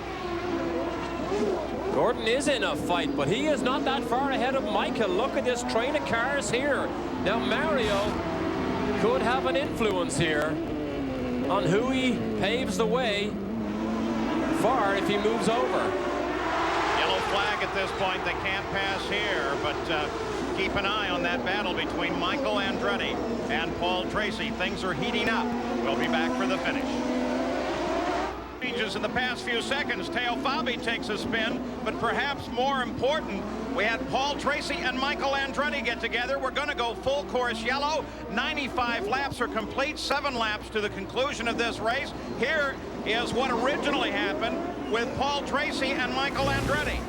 Gordon is in a fight, but he is not that far ahead of Michael. Look at this train of cars here. Now Mario could have an influence here on who he paves the way for if he moves over.
Yellow flag at this point. They can't pass here, but keep an eye on that battle between Michael Andretti and Paul Tracy. Things are heating up. We'll be back for the finish. Changes in the past few seconds. Teo Fabi takes a spin, but perhaps more important, we had Paul Tracy and Michael Andretti get together. We're going to go full course yellow. 95 laps are complete, 7 laps to the conclusion of this race. Here is what originally happened with Paul Tracy and Michael Andretti.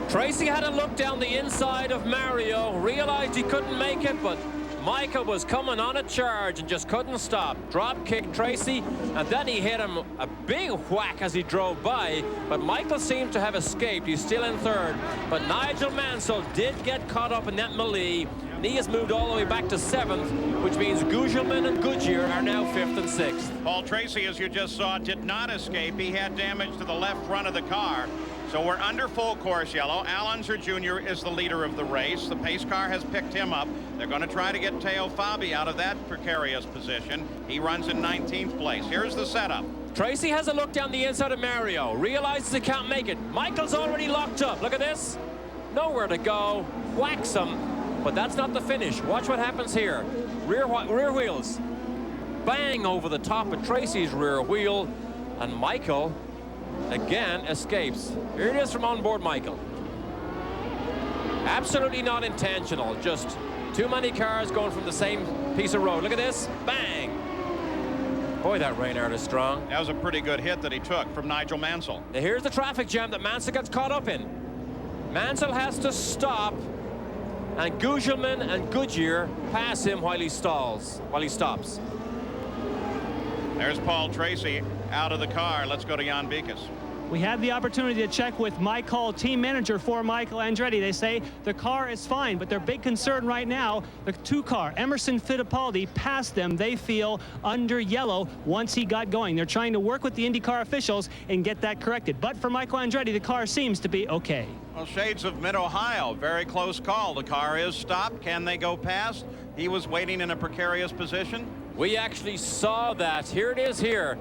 Tracy had a look down the inside of Mario, realized he couldn't make it, but Michael was coming on a charge and just couldn't stop. Drop kick Tracy, and then he hit him a big whack as he drove by, but Michael seemed to have escaped. He's still in third, but Nigel Mansell did get caught up in that melee, and he has moved all the way back to 7th, which means Gugelmin and Goodyear are now 5th and 6th.
Paul Tracy, as you just saw, did not escape. He had damage to the left front of the car. So we're under full course yellow. Al Unser Jr. is the leader of the race. The pace car has picked him up. They're going to try to get Teo Fabi out of that precarious position. He runs in 19th place. Here's the setup.
Tracy has a look down the inside of Mario, realizes he can't make it. Michael's already locked up. Look at this. Nowhere to go. Whacks him. But that's not the finish. Watch what happens here. Rear wheels. Bang over the top of Tracy's rear wheel. And Michael again escapes. Here it is from on board Michael. Absolutely not intentional, just too many cars going from the same piece of road. Look at this. Bang. Boy, that Reynard is strong.
That was a pretty good hit that he took from Nigel Mansell.
Now here's the traffic jam that Mansell gets caught up in. Mansell has to stop, and Gugelmin and Goodyear pass him while he stops.
There's Paul Tracy out of the car. Let's go to Jan Beekes.
We had the opportunity to check with Mike Hall, team manager for Michael Andretti. They say the car is fine, but their big concern right now, the 2-car, Emerson Fittipaldi, passed them, they feel, under yellow once he got going. They're trying to work with the IndyCar officials and get that corrected. But for Michael Andretti, the car seems to be okay.
Well, shades of Mid-Ohio. Very close call. The car is stopped. Can they go past? He was waiting in a precarious position.
We actually saw that. Here it is here.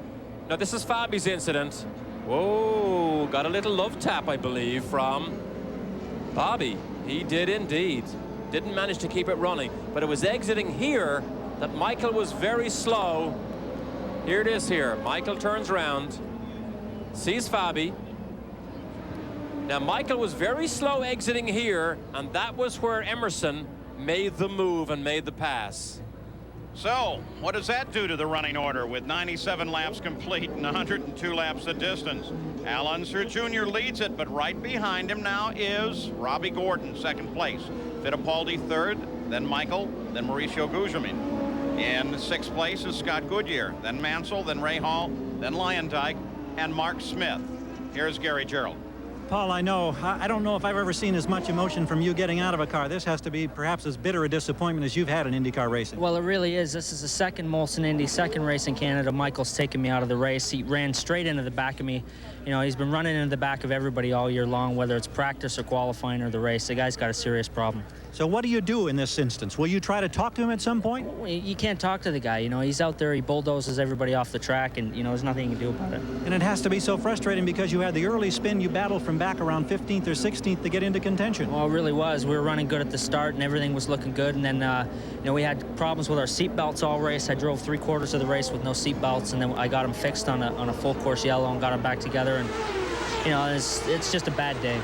Now, this is Fabi's incident. Whoa, got a little love tap, I believe, from Bobby. He did indeed. Didn't manage to keep it running, but it was exiting here that Michael was very slow. Here it is here. Michael turns around, sees Fabi. Now, Michael was very slow exiting here, and that was where Emerson made the move and made the pass.
So, what does that do to the running order with 97 laps complete and 102 laps the distance? Al Unser Jr. leads it, but right behind him now is Robbie Gordon, second place. Fittipaldi third, then Michael, then Mauricio Gugelmin. In sixth place is Scott Goodyear, then Mansell, then Ray Hall, then Lyondike, and Mark Smith. Here's Gary Gerald.
Paul, I don't know if I've ever seen as much emotion from you getting out of a car. This has to be perhaps as bitter a disappointment as you've had in IndyCar racing.
Well, it really is. This is the second Molson Indy, second race in Canada. Michael's taken me out of the race. He ran straight into the back of me. You know, he's been running into the back of everybody all year long, whether it's practice or qualifying or the race. The guy's got a serious problem.
So what do you do in this instance? Will you try to talk to him at some point?
You can't talk to the guy. You know, he's out there, he bulldozes everybody off the track, and, you know, there's nothing you can do about it.
And it has to be so frustrating because you had the early spin, you battled from back around 15th or 16th to get into contention.
Well, it really was. We were running good at the start, and everything was looking good. And then, you know, we had problems with our seat belts all race. I drove 3/4 of the race with no seat belts, and then I got them fixed on a full course yellow and got them back together. And, you know, it's just a bad day.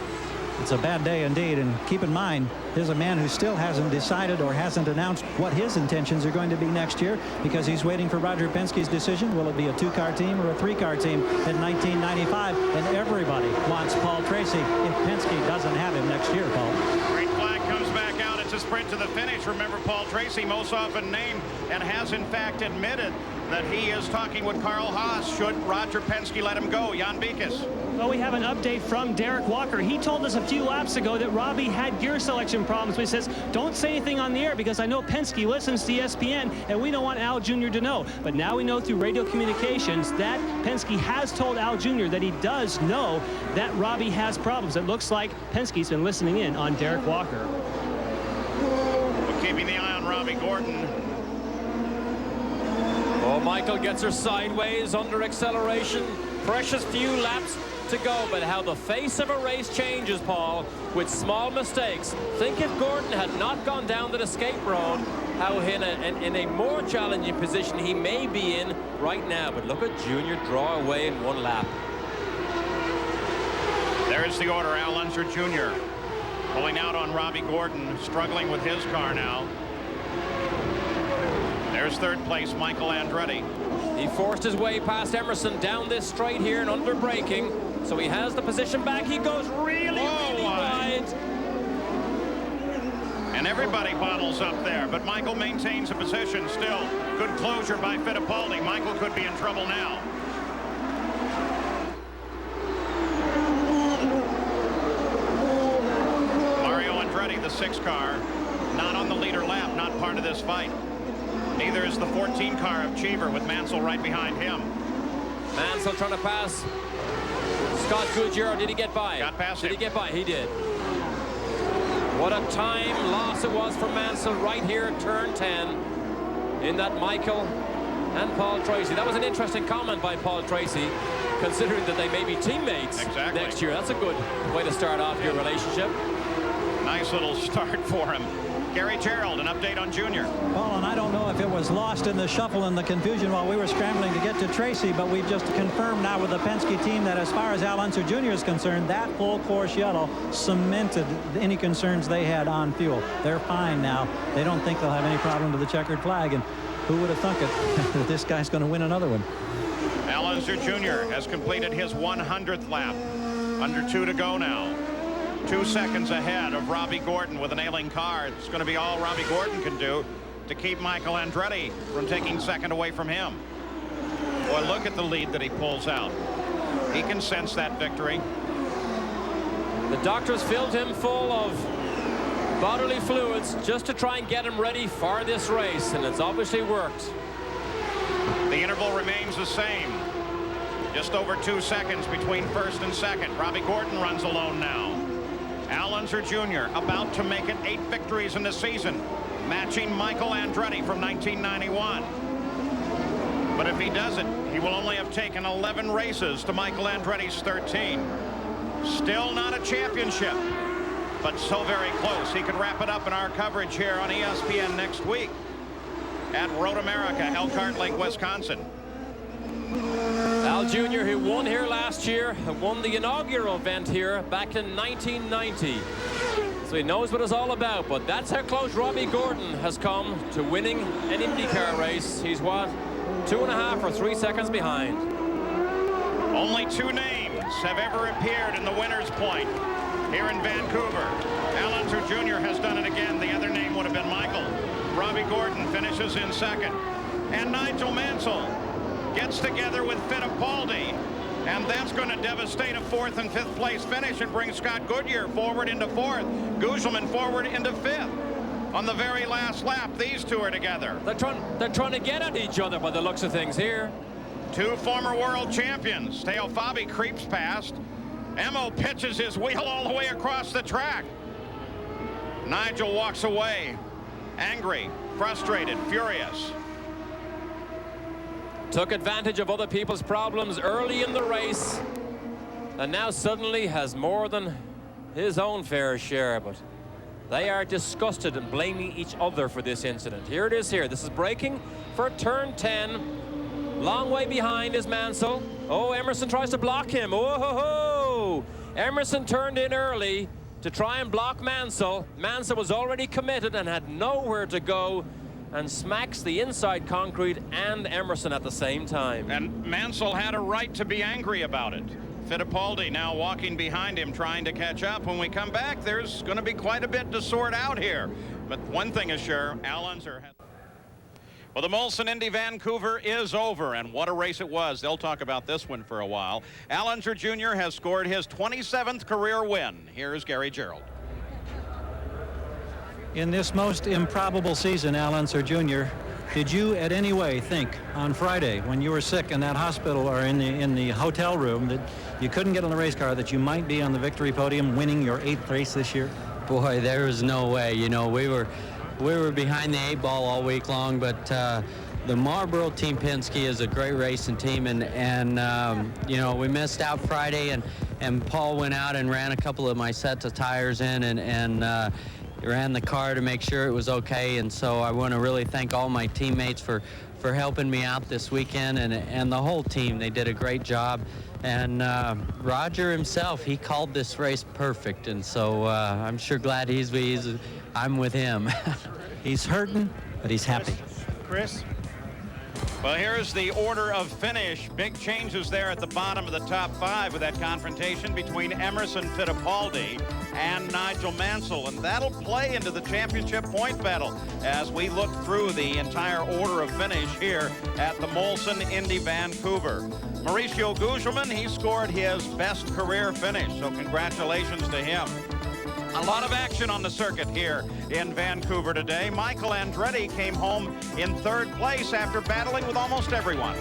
It's a bad day indeed, and keep in mind, here's a man who still hasn't decided or hasn't announced what his intentions are going to be next year because he's waiting for Roger Penske's decision. Will it be a 2-car team or a 3-car team in 1995? And everybody wants Paul Tracy if Penske doesn't have him next year, Paul.
Green flag comes back out. It's a sprint to the finish. Remember, Paul Tracy, most often named, and has in fact admitted that he is talking with Carl Haas should Roger Penske let him go. Jan Beekes.
Well, we have an update from Derek Walker. He told us a few laps ago that Robbie had gear selection problems. But he says, don't say anything on the air because I know Penske listens to ESPN and we don't want Al Jr. to know. But now we know through radio communications that Penske has told Al Jr. that he does know that Robbie has problems. It looks like Penske's been listening in on Derek Walker.
We're keeping the eye on Robbie Gordon.
Oh, Michael gets her sideways under acceleration. Precious few laps to go, but how the face of a race changes, Paul, with small mistakes. Think if Gordon had not gone down that escape road, how in a more challenging position he may be in right now. But look at Junior draw away in one lap.
There's the order. Al Unser Jr. pulling out on Robbie Gordon, struggling with his car now. There's third place, Michael Andretti.
He forced his way past Emerson down this straight here and under braking, so he has the position back. He goes really wide.
And everybody bottles up there, but Michael maintains a position still. Good closure by Fittipaldi. Michael could be in trouble now. Mario Andretti, the 6 car, not on the leader lap, not part of this fight. Neither is the 14 car of Cheever with Mansell right behind him.
Mansell trying to pass Scott Goodyear. Did he get by?
Got past him.
Did he get by? He did. What a time loss it was for Mansell right here at turn 10 in that Michael and Paul Tracy. That was an interesting comment by Paul Tracy, considering that they may be teammates next year. That's a good way to start off your relationship.
Nice little start for him. Gary Gerald, an update on Junior.
Paul, and I don't know if it was lost in the shuffle and the confusion while we were scrambling to get to Tracy, but we've just confirmed now with the Penske team that as far as Al Unser Jr. is concerned, that full course yellow cemented any concerns they had on fuel. They're fine now. They don't think they'll have any problem with the checkered flag, and who would have thunk it that this guy's going to win another one.
Al Unser Jr. has completed his 100th lap. Under 2 to go now. 2 seconds ahead of Robbie Gordon with an ailing car. It's going to be all Robbie Gordon can do to keep Michael Andretti from taking second away from him. Boy, look at the lead that he pulls out. He can sense that victory.
The doctors filled him full of bodily fluids just to try and get him ready for this race, and it's obviously worked.
The interval remains the same. Just over 2 seconds between first and second. Robbie Gordon runs alone now. Al Unser Jr. about to make it 8 victories in the season, matching Michael Andretti from 1991. But if he does it, he will only have taken 11 races to Michael Andretti's 13. Still not a championship, but so very close. He could wrap it up in our coverage here on ESPN next week at Road America, Elkhart Lake, Wisconsin.
Al Jr., who won here last year, won the inaugural event here back in 1990. So So he knows what it's all about, but that's how close Robbie Gordon has come to winning an IndyCar race. He's what, 2.5 or 3 seconds behind.
Only 2 names have ever appeared in the winner's point here in Vancouver. Al Unser Jr. has done it again. The other name would have been Michael. Robbie Gordon finishes in second. And Nigel Mansell gets together with Fittipaldi. And that's going to devastate a 4th and 5th place finish and bring Scott Goodyear forward into 4th. Guzman forward into 5th. On the very last lap, these two are together.
They're trying to get at each other by the looks of things here.
2 former world champions. Teo Fabi creeps past. Emo pitches his wheel all the way across the track. Nigel walks away, angry, frustrated, furious.
Took advantage of other people's problems early in the race, and now suddenly has more than his own fair share. But they are disgusted and blaming each other for this incident. Here it is here. This is braking for turn 10. Long way behind is Mansell. Oh, Emerson tries to block him. Oh, ho, ho. Emerson turned in early to try and block Mansell. Mansell was already committed and had nowhere to go, and smacks the inside concrete and Emerson at the same time.
And Mansell had a right to be angry about it. Fittipaldi now walking behind him, trying to catch up. When we come back, there's going to be quite a bit to sort out here. But one thing is sure, Al Unser has... Well, the Molson Indy Vancouver is over, and what a race it was. They'll talk about this one for a while. Al Unser Jr. has scored his 27th career win. Here's Gary Gerald.
In this most improbable season, Al Unser Jr., did you at any way think on Friday when you were sick in that hospital or in the hotel room that you couldn't get on the race car, that you might be on the victory podium winning your 8th race this year?
Boy, there was no way. You know, we were behind the 8 ball all week long, but the Marlboro Team Penske is a great racing team, and you know, we missed out Friday, and Paul went out and ran a couple of my sets of tires in, and ran the car to make sure it was okay. And so I want to really thank all my teammates for helping me out this weekend, and the whole team. They did a great job. And Roger himself, he called this race perfect, and so I'm sure glad I'm with him.
He's hurting, but he's happy.
Chris? Well, here's the order of finish. Big changes there at the bottom of the top 5 with that confrontation between Emerson Fittipaldi and Nigel Mansell, and that'll play into the championship point battle as we look through the entire order of finish here at the Molson Indy Vancouver. Mauricio Guzman, he scored his best career finish, so congratulations to him. A lot of action on the circuit here in Vancouver today. Michael Andretti came home in 3rd place after battling with almost everyone.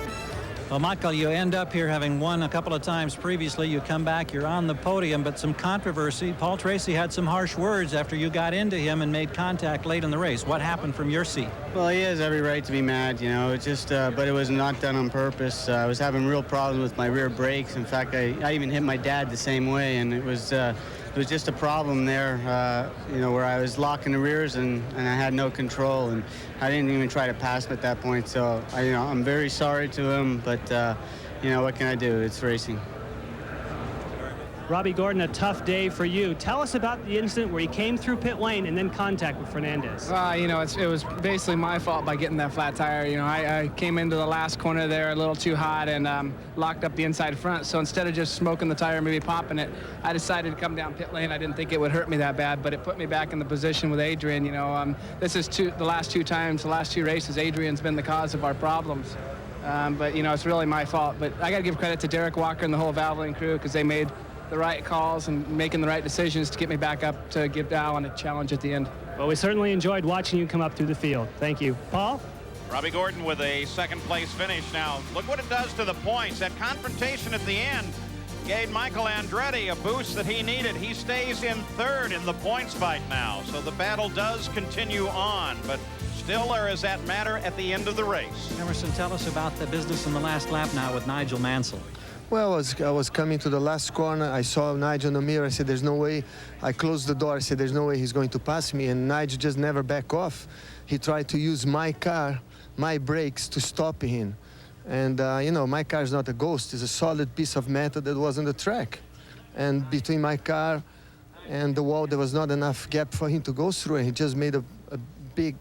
Well, Michael, you end up here having won a couple of times previously. You come back, you're on the podium, but some controversy. Paul Tracy had some harsh words after you got into him and made contact late in the race. What happened from your seat?
Well, he has every right to be mad, you know. It's just, but it was not done on purpose. I was having real problems with my rear brakes. In fact, I even hit my dad the same way, and it was just a problem there, you know, where I was locking the rears and I had no control, and I didn't even try to pass him at that point. So, you know, I'm very sorry to him, but, you know, what can I do? It's racing.
Robbie Gordon, a tough day for you. Tell us about the incident where he came through pit lane and then contact with Fernandez.
You know, it was basically my fault by getting that flat tire. You know, I came into the last corner there a little too hot and locked up the inside front. So instead of just smoking the tire, maybe popping it, I decided to come down pit lane. I didn't think it would hurt me that bad, but it put me back in the position with Adrian. You know, this is the last 2 races, Adrian's been the cause of our problems. But, you know, it's really my fault. But I got to give credit to Derek Walker and the whole Valvoline crew, because they made the right calls and making the right decisions to get me back up to give Alan a challenge at the end.
Well, we certainly enjoyed watching you come up through the field. Thank you. Paul?
Robbie Gordon with a 2nd place finish. Now, look what it does to the points. That confrontation at the end gave Michael Andretti a boost that he needed. He stays in 3rd in the points fight now. So the battle does continue on, but still there is that matter at the end of the race.
Emerson, tell us about the business in the last lap now with Nigel Mansell.
Well, I was coming to the last corner. I saw Nigel in the mirror. I said, there's no way. I closed the door. I said, there's no way he's going to pass me. And Nigel just never back off. He tried to use my car, my brakes, to stop him. And, you know, my car is not a ghost. It's a solid piece of metal that was on the track. And between my car and the wall, there was not enough gap for him to go through, and he just made a big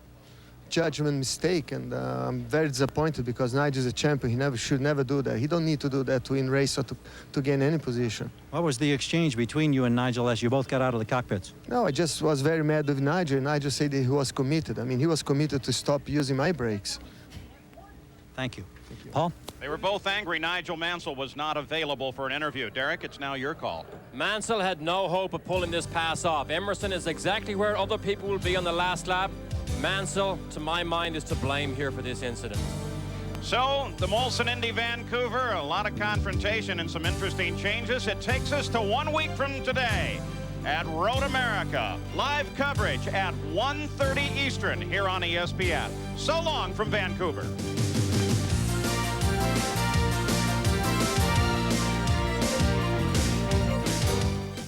judgment mistake, and I'm very disappointed because Nigel is a champion. He should never do that. He don't need to do that to win race or to gain any position.
What was the exchange between you and Nigel as you both got out of the cockpits?
No, I just was very mad with Nigel. Nigel said that he was committed. I mean, he was committed to stop using my brakes.
Thank you. Paul?
They were both angry Nigel Mansell was not available for an interview. Derek, it's now your call.
Mansell had no hope of pulling this pass off. Emerson is exactly where other people will be on the last lap. Mansell, to my mind, is to blame here for this incident.
So, the Molson Indy Vancouver, a lot of confrontation and some interesting changes. It takes us to 1 week from today at Road America. Live coverage at 1:30 Eastern here on ESPN. So long from Vancouver.